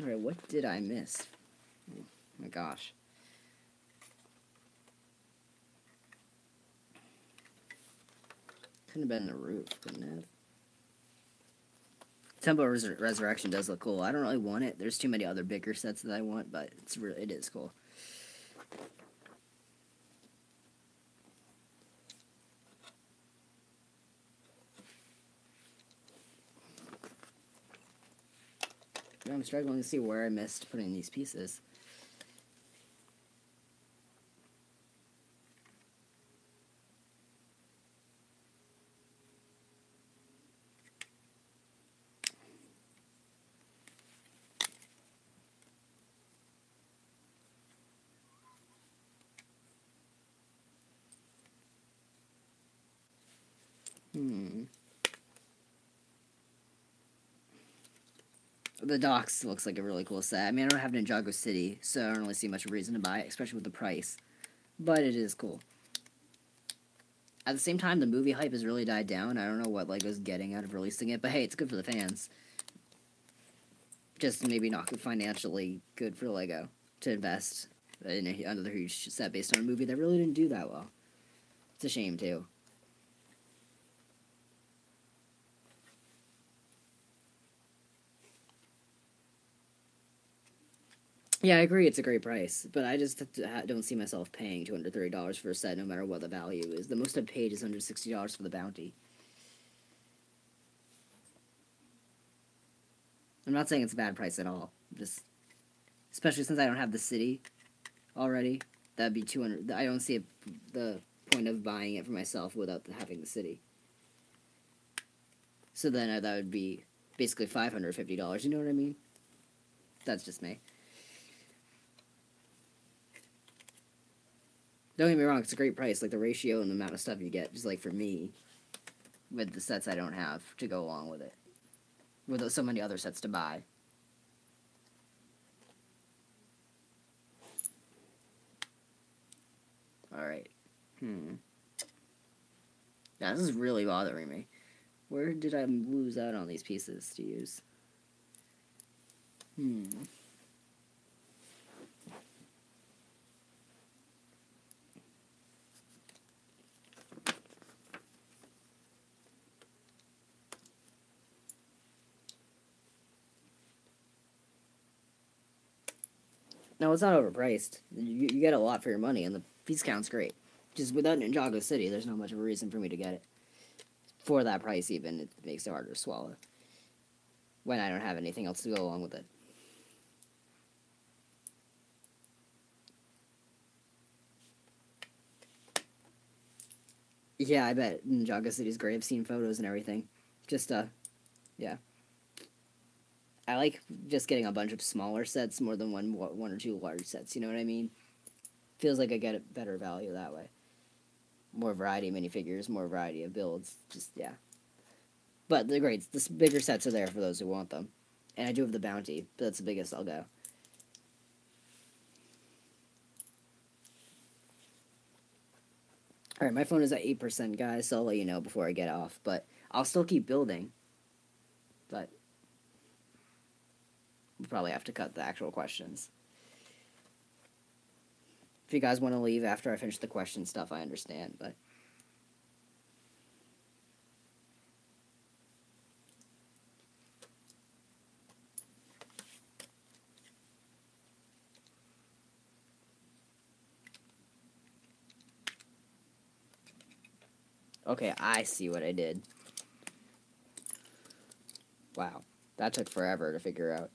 Alright, what did I miss? Oh my gosh. Couldn't have been the roof, couldn't it? Temple Resurrection does look cool. I don't really want it. There's too many other bigger sets that I want, but it is cool. I'm struggling to see where I missed putting these pieces. The Docks looks like a really cool set. I mean, I don't have Ninjago City, so I don't really see much reason to buy it, especially with the price. But it is cool. At the same time, the movie hype has really died down. I don't know what LEGO's getting out of releasing it, but hey, it's good for the fans. Just maybe not financially good for LEGO to invest in another huge set based on a movie that really didn't do that well. It's a shame, too. Yeah, I agree. It's a great price, but I just don't see myself paying $230 for a set, no matter what the value is. The most I've paid is $160 for the bounty. I'm not saying it's a bad price at all. Just, especially since I don't have the city already, that'd be 200. I don't see the point of buying it for myself without having the city. So then that would be basically $550. You know what I mean? That's just me. Don't get me wrong, it's a great price. Like, the ratio and the amount of stuff you get, just like for me, with the sets I don't have to go along with it. With so many other sets to buy. Alright. Now, this is really bothering me. Where did I lose out on these pieces to use? No, it's not overpriced. You get a lot for your money, and the piece count's great. Just without Ninjago City, there's not much of a reason for me to get it. For that price, even, it makes it harder to swallow. When I don't have anything else to go along with it. Yeah, I bet Ninjago City's great. I've seen photos and everything. Just, yeah. I like just getting a bunch of smaller sets more than one or two large sets, you know what I mean? Feels like I get a better value that way. More variety of minifigures, more variety of builds, just, yeah. But they're great. The bigger sets are there for those who want them. And I do have the bounty, but that's the biggest I'll go. Alright, my phone is at 8%, guys, so I'll let you know before I get off. But I'll still keep building. But we'll probably have to cut the actual questions. If you guys want to leave after I finish the question stuff, I understand, but... Okay, I see what I did. Wow, that took forever to figure out.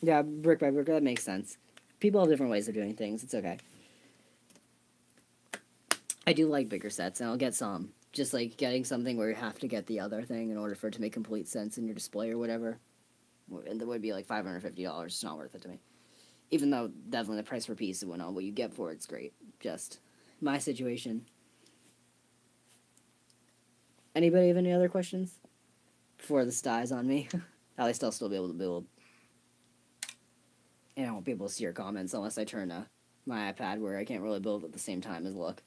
Yeah, brick by brick, that makes sense. People have different ways of doing things, it's okay. I do like bigger sets, and I'll get some. Just like getting something where you have to get the other thing in order for it to make complete sense in your display or whatever. And that would be like $550. It's not worth it to me. Even though definitely the price per piece and what you get for it's great. Just my situation. Anybody have any other questions? Before this dies on me. At least I'll still be able to build. And I won't be able to see your comments unless I turn my iPad where I can't really build at the same time as look.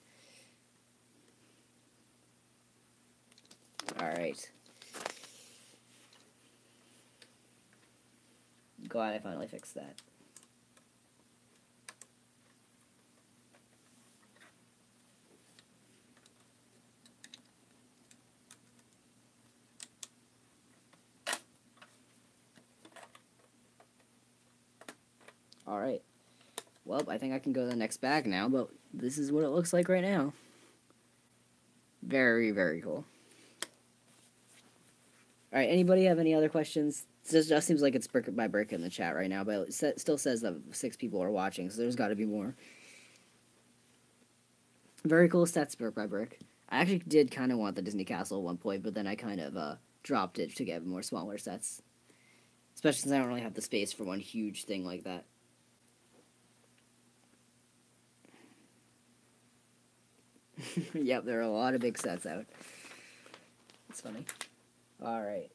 Alright. Glad I finally fixed that. Alright. Well, I think I can go to the next bag now, but this is what it looks like right now. Very, very cool. Alright, anybody have any other questions? It just seems like it's brick by brick in the chat right now, but it still says that 6 people are watching, so there's got to be more. Very cool sets, brick by brick. I actually did kind of want the Disney Castle at one point, but then I kind of dropped it to get more smaller sets. Especially since I don't really have the space for one huge thing like that. Yep, there are a lot of big sets out. It's funny. Alright.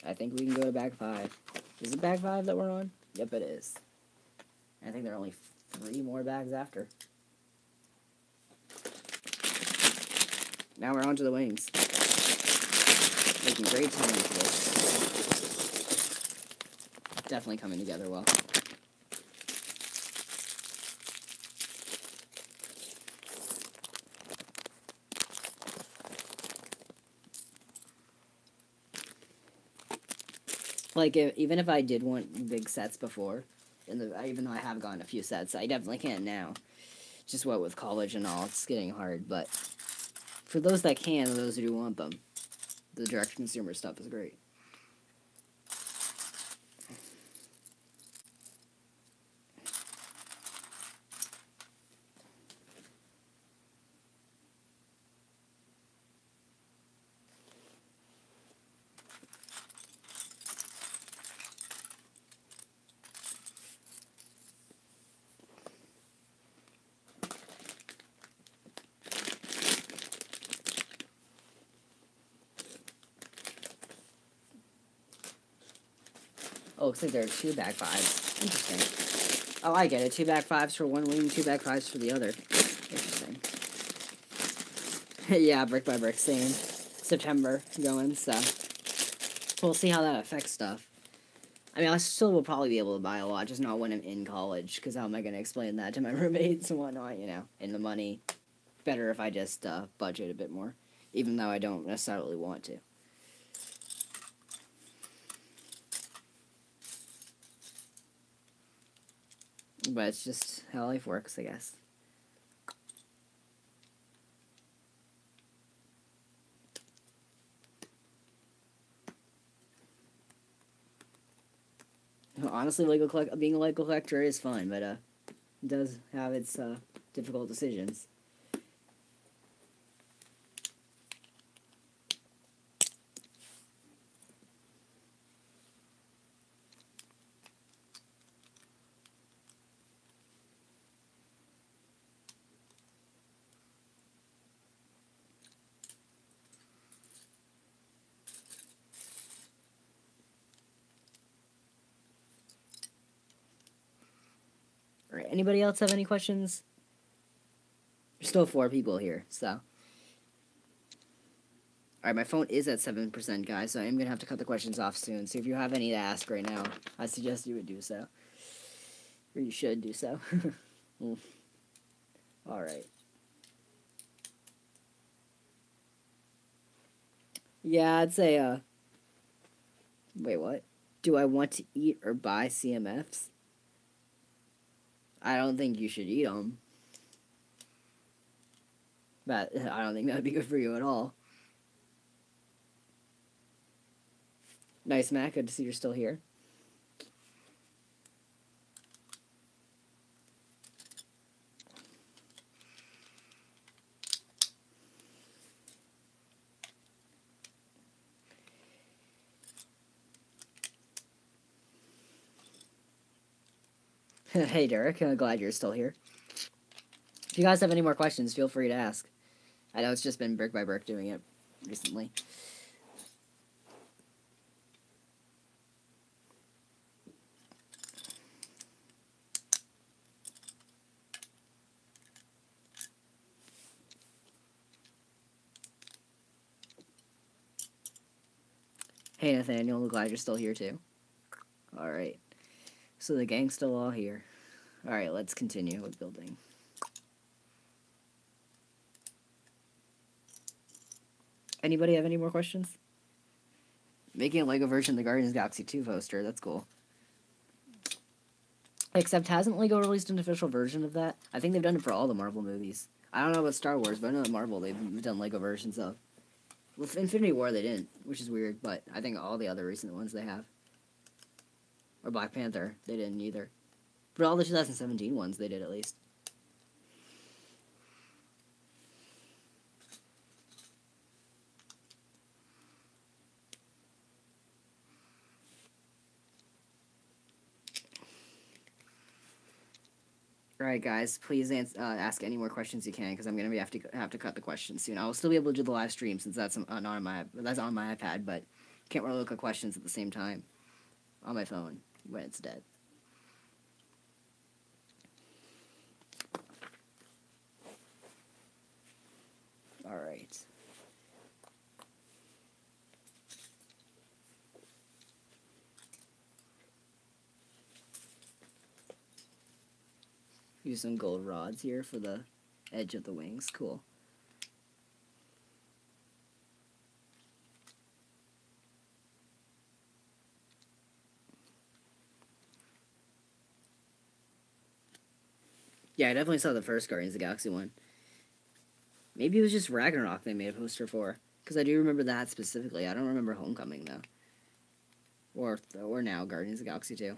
I think we can go to bag 5. Is it bag 5 that we're on? Yep, it is. I think there are only 3 more bags after. Now we're on to the wings. Making great time with this. Definitely coming together well. Like, even if I did want big sets before, even though I have gotten a few sets, I definitely can't now. Just what with college and all, it's getting hard. But for those that can, and those who do want them, the direct consumer stuff is great. Oh, looks like there are 2 back 5s. Interesting. Oh, I get it. 2 back 5s for one wing, 2 back 5s for the other. Interesting. Yeah, brick by brick, same. September going, so we'll see how that affects stuff. I mean, I still will probably be able to buy a lot, just not when I'm in college, because how am I going to explain that to my roommates and whatnot, you know, and the money. Better if I just budget a bit more, even though I don't necessarily want to. But it's just how life works, I guess. Honestly, being a Lego collector is fun, but it does have its difficult decisions. Alright, anybody else have any questions? There's still 4 people here, so. Alright, my phone is at 7%, guys, so I am going to have to cut the questions off soon. So if you have any to ask right now, I suggest you would do so. Or you should do so. Alright. Yeah, I'd say, wait, what? Do I want to eat or buy CMFs? I don't think you should eat them. But I don't think that would be good for you at all. Nice, Mac. Good to see you're still here. Hey, Derek. Glad you're still here. If you guys have any more questions, feel free to ask. I know it's just been brick by brick doing it recently. Hey, Nathaniel. Glad you're still here, too. Alright. So the gang's still all here. Alright, let's continue with building. Anybody have any more questions? Making a Lego version of the Guardians of the Galaxy 2 poster. That's cool. Except, hasn't Lego released an official version of that? I think they've done it for all the Marvel movies. I don't know about Star Wars, but I know that Marvel they've done Lego versions of. With Infinity War they didn't, which is weird, but I think all the other recent ones they have. Or Black Panther, they didn't either. But all the 2017 ones they did at least. Alright, guys, please ask any more questions you can, because I'm gonna have to cut the questions soon. I'll still be able to do the live stream since that's on my iPad, but can't really look at questions at the same time on my phone when it's dead. Alright. Use some gold rods here for the edge of the wings. Cool. Yeah, I definitely saw the first Guardians of the Galaxy one. Maybe it was just Ragnarok they made a poster for. Because I do remember that specifically. I don't remember Homecoming, though. Or now Guardians of the Galaxy 2.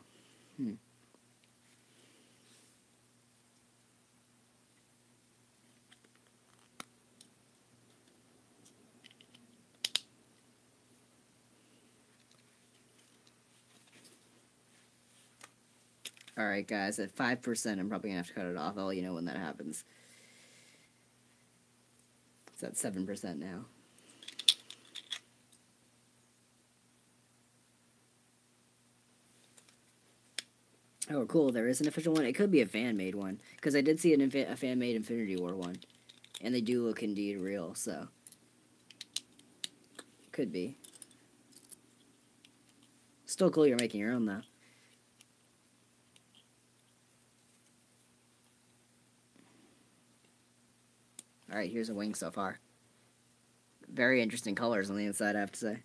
Alright, guys, at 5%, I'm probably going to have to cut it off. I'll let you know when that happens. It's at 7% now. Oh, cool. There is an official one. It could be a fan-made one. Because I did see a fan-made Infinity War one. And they do look indeed real, so. Could be. Still cool you're making your own, though. Alright, here's a wing so far. Very interesting colors on the inside, I have to say.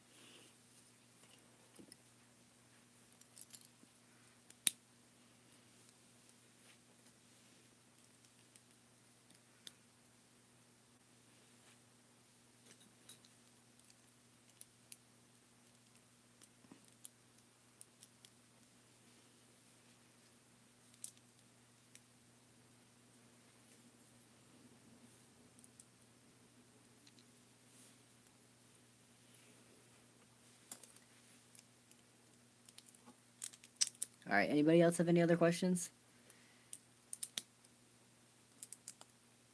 Alright, anybody else have any other questions?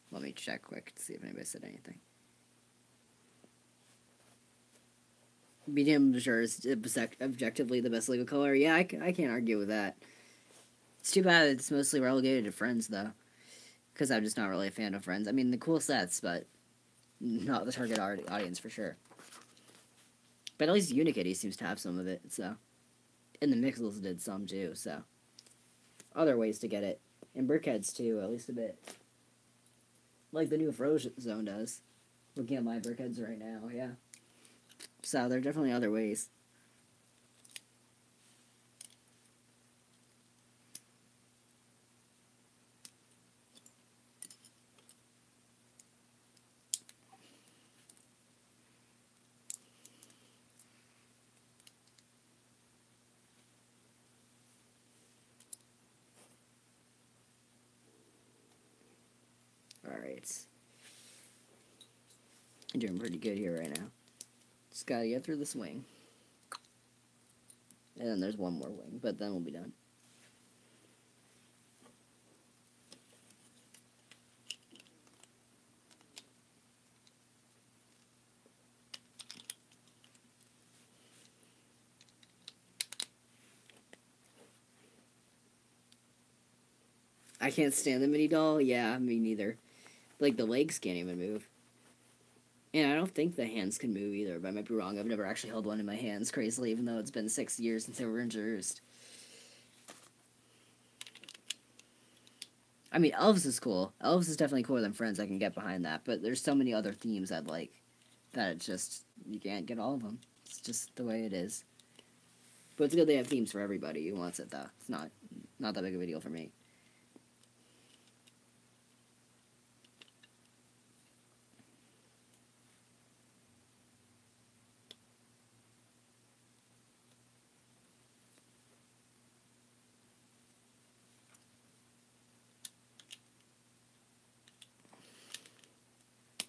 Let me check quick to see if anybody said anything. Medium sure is objectively the best Lego color. Yeah, I can't argue with that. It's too bad it's mostly relegated to Friends, though. Because I'm just not really a fan of Friends. I mean, the cool sets, but not the target audience for sure. But at least Unikitty seems to have some of it, so. And the Mixels did some, too, so. Other ways to get it. And Brickheads, too, at least a bit. Like the new Frozone does. Looking at my Brickheads right now, yeah. So there are definitely other ways. Alright. I'm doing pretty good here right now. Just gotta get through this wing. And then there's one more wing, but then we'll be done. I can't stand the mini doll. Yeah, me neither. Like, the legs can't even move. And I don't think the hands can move either, but I might be wrong. I've never actually held one in my hands, crazily, even though it's been 6 years since they were introduced. I mean, Elves is cool. Elves is definitely cooler than Friends. I can get behind that. But there's so many other themes I'd like that it's just, you can't get all of them. It's just the way it is. But it's good they have themes for everybody who wants it, though. It's not that big of a deal for me.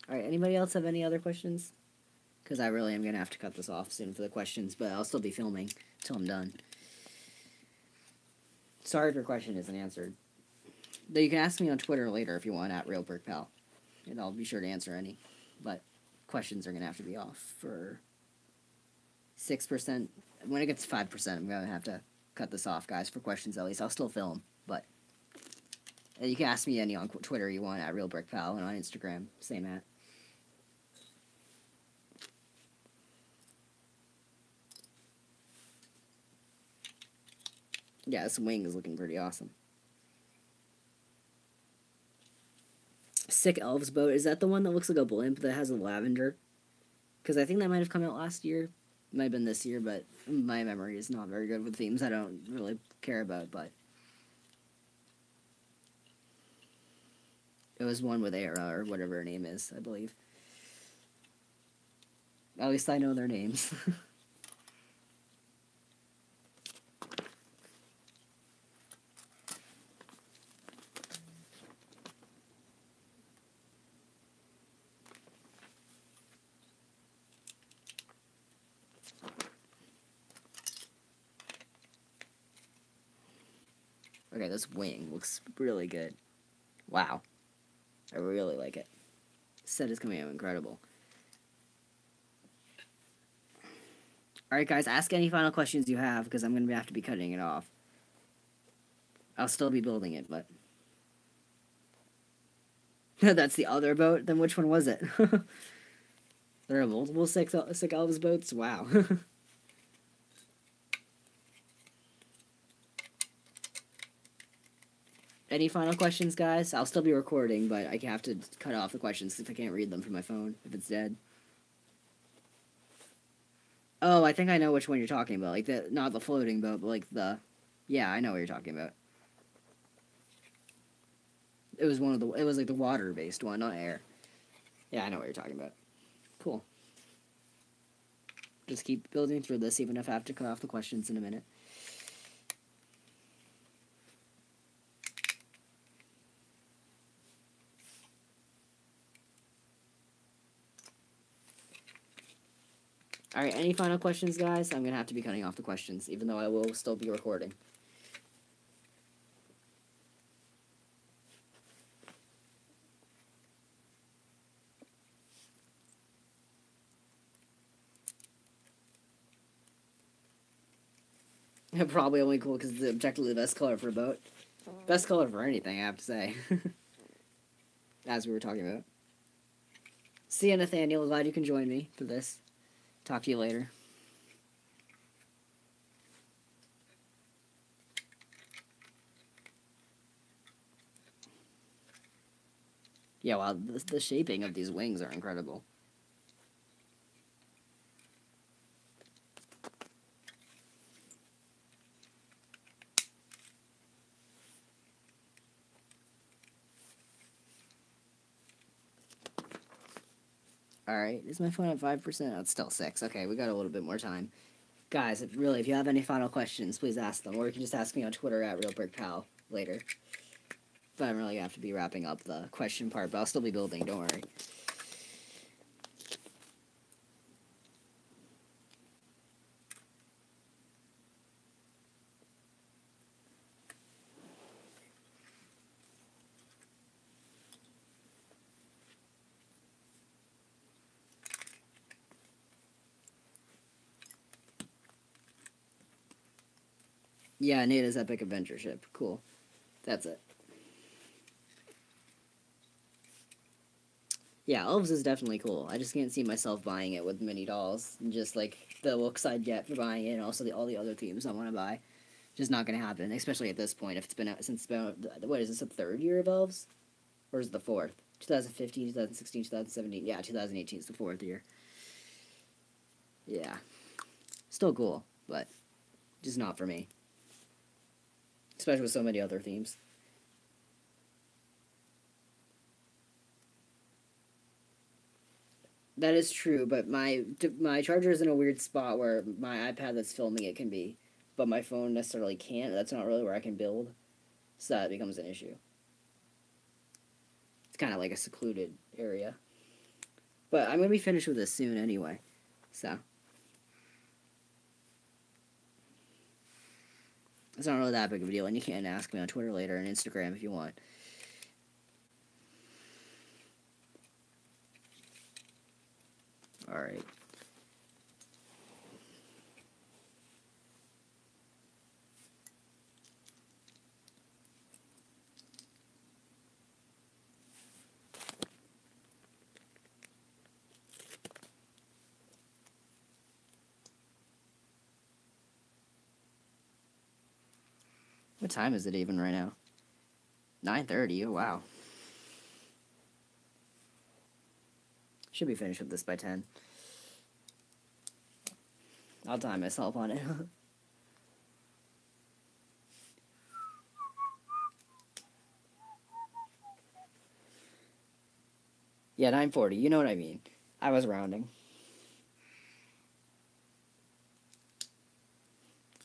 Alright, anybody else have any other questions? Because I really am going to have to cut this off soon for the questions, but I'll still be filming until I'm done. Sorry if your question isn't answered. Though you can ask me on Twitter later if you want, at RealBrickPal. And I'll be sure to answer any. But questions are going to have to be off for 6%. When it gets to 5%, I'm going to have to cut this off, guys, for questions at least. I'll still film, but you can ask me any on Twitter you want, at RealBrickPal, and on Instagram, same at. Yeah, this wing is looking pretty awesome. Sick Elves boat. Is that the one that looks like a blimp that has a lavender? Because I think that might have come out last year. Might have been this year, but my memory is not very good with themes I don't really care about, but it was one with Era or whatever her name is, I believe. At least I know their names. Okay, this wing looks really good. Wow. I really like it. This set is coming out incredible. Alright, guys, ask any final questions you have, because I'm going to have to be cutting it off. I'll still be building it, but... That's the other boat? Then which one was it? There are multiple Sick Elves boats? Wow. Any final questions, guys? I'll still be recording, but I have to cut off the questions if I can't read them from my phone, if it's dead. Oh, I think I know which one you're talking about. Like, not the floating boat, but like the... Yeah, I know what you're talking about. It was it was like the water-based one, not air. Yeah, I know what you're talking about. Cool. Just keep building through this, even if I have to cut off the questions in a minute. Alright, any final questions, guys? I'm going to have to be cutting off the questions, even though I will still be recording. Probably only cool because it's objectively the best color for a boat. Best color for anything, I have to say. As we were talking about. See you, Nathaniel. Glad you can join me for this. Talk to you later. Yeah, wow, the shaping of these wings are incredible. Alright, is my phone at 5%? Oh, it's still 6. Okay, we got a little bit more time. Guys, if you have any final questions, please ask them. Or you can just ask me on Twitter at RealBrickPal later. But I'm really going to have to be wrapping up the question part, but I'll still be building, don't worry. Yeah, Nada's Epic Adventure Ship. Cool. That's it. Yeah, Elves is definitely cool. I just can't see myself buying it with mini dolls. And just, like, the looks I'd get for buying it, and also all the other themes I want to buy. Just not going to happen, especially at this point. If it's been out since, what is this, the third year of Elves? Or is it the fourth? 2015, 2016, 2017. Yeah, 2018 is the fourth year. Yeah. Still cool, but just not for me. Especially with so many other themes. That is true, but my charger is in a weird spot where my iPad that's filming it can be, but my phone necessarily can't. That's not really where I can build, so that becomes an issue. It's kind of like a secluded area. But I'm going to be finished with this soon anyway, so. It's not really that big of a deal, and you can ask me on Twitter later and Instagram if you want. Alright. What time is it even right now? 9:30. Oh, wow. Should be finished with this by 10. I'll time myself on it. Yeah, 9:40. You know what I mean. I was rounding.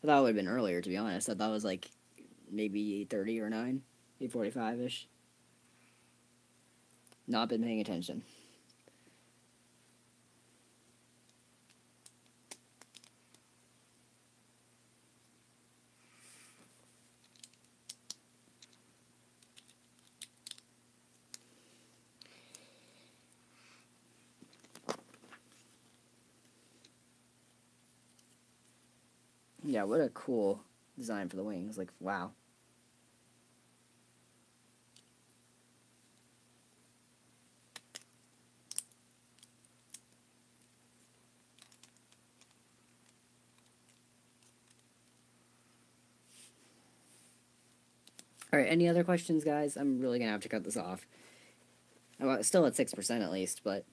I thought it would have been earlier, to be honest. I thought it was like maybe 8:30 or 9, 8:45-ish. Not been paying attention. Yeah, what a cool design for the wings. Like, wow. Alright, any other questions, guys? I'm really gonna have to cut this off. Well, it's still at 6% at least, but...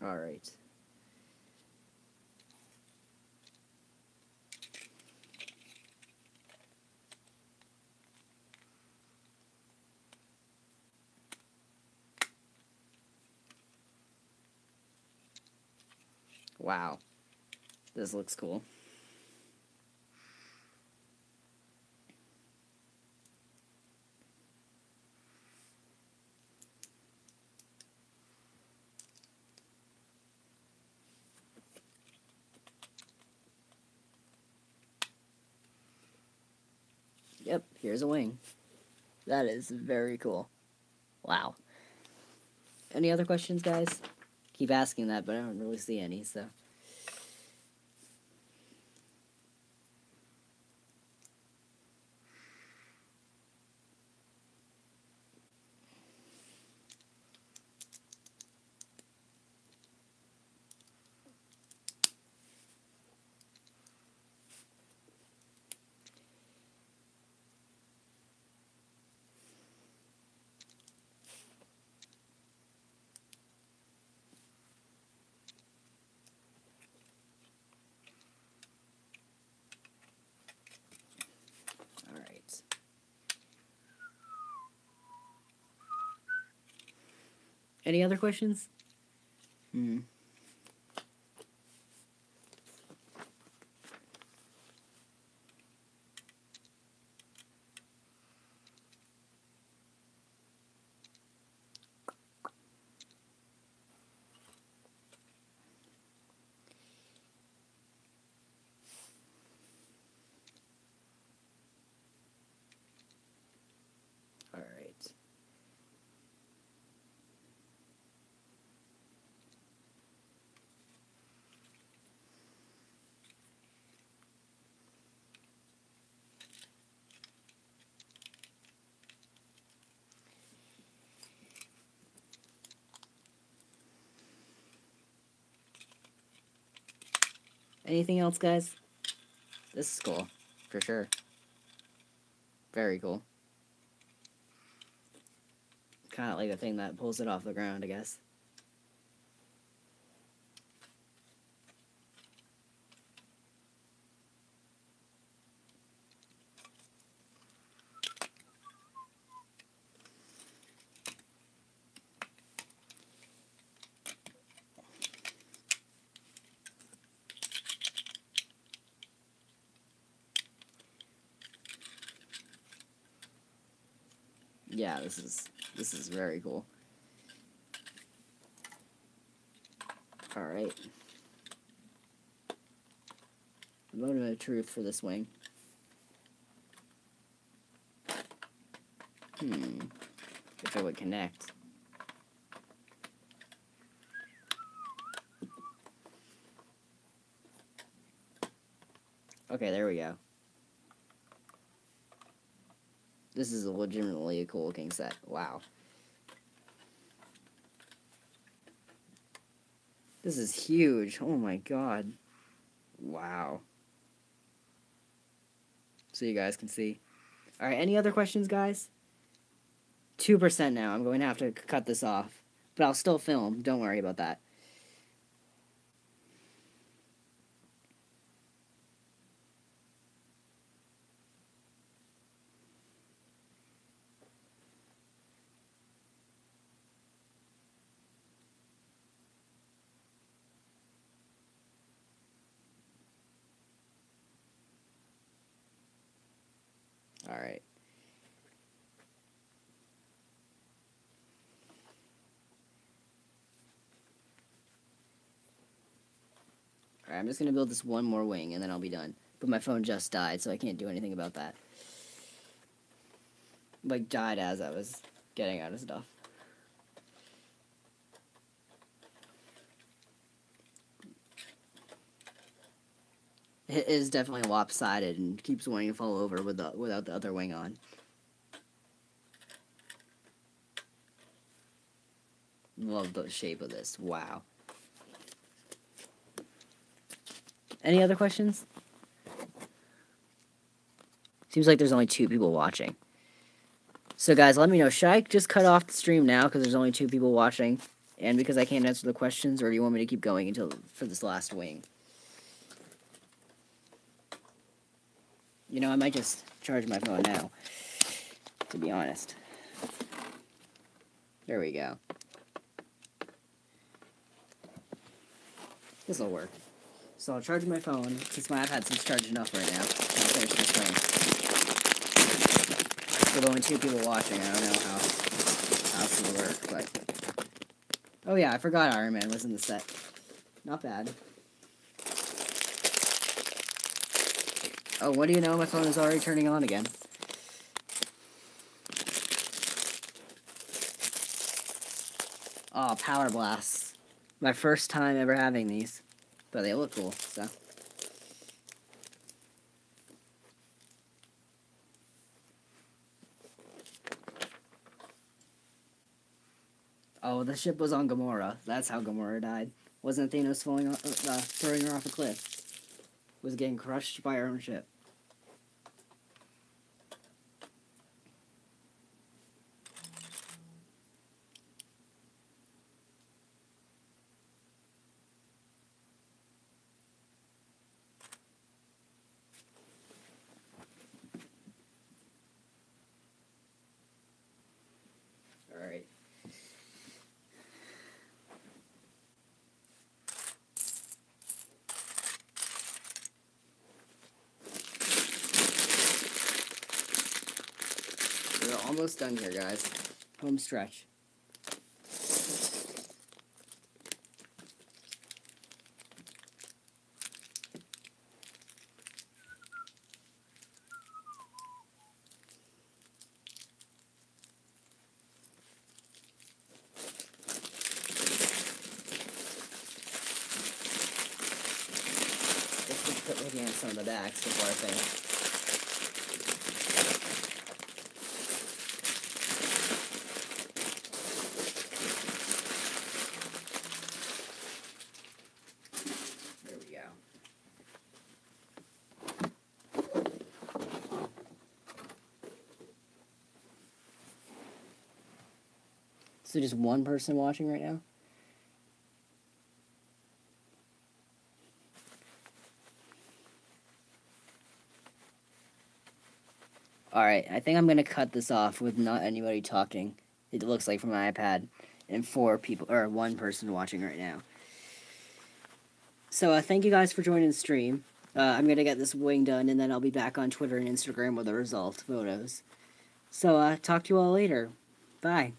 Alright. Wow. This looks cool. Yep, here's a wing. That is very cool. Wow. Any other questions, guys? Keep asking that, but I don't really see any, so... Alright. Any other questions? Alright. Anything else, guys? This is cool, for sure. Very cool. Kind of like the thing that pulls it off the ground, I guess. Yeah, this is very cool. Alright. The moment of truth for this wing. If it would connect. Okay, there we go. This is legitimately a cool king set. Wow. This is huge. Oh my god. Wow. so you guys can see. Alright, any other questions, guys? 2% now. I'm going to have to cut this off. But I'll still film. Don't worry about that. Alright. Alright, I'm just going to build this one more wing, and then I'll be done. But my phone just died, so I can't do anything about that. Like, died as I was getting out of stuff. It is definitely lopsided and keeps wanting to fall over without the other wing on. Love the shape of this. Wow. Any other questions? Seems like there's only 2 people watching. So guys, let me know. Should I just cut off the stream now because there's only 2 people watching? And because I can't answer the questions? Or do you want me to keep going for this last wing? You know, I might just charge my phone now, to be honest. There we go. This'll work. So I'll charge my phone, since my iPad's charged enough right now. I'll finish this thing. With only 2 people watching, I don't know how this will work, but... Oh yeah, I forgot Iron Man was in the set. Not bad. Oh, what do you know? My phone is already turning on again. Oh, Power Blasts. My first time ever having these. But they look cool, so... Oh, the ship was on Gamora. That's how Gamora died. Wasn't Thanos throwing her off a cliff. Was getting crushed by her own ship. Alright. We're almost done here, guys. Home stretch. Just put looking at some of the backs before I finish. So just one person watching right now? Alright, I think I'm going to cut this off with not anybody talking. It looks like from my iPad. And 4 people, or 1 person watching right now. So thank you guys for joining the stream. I'm going to get this wing done, and then I'll be back on Twitter and Instagram with the result photos. So talk to you all later. Bye.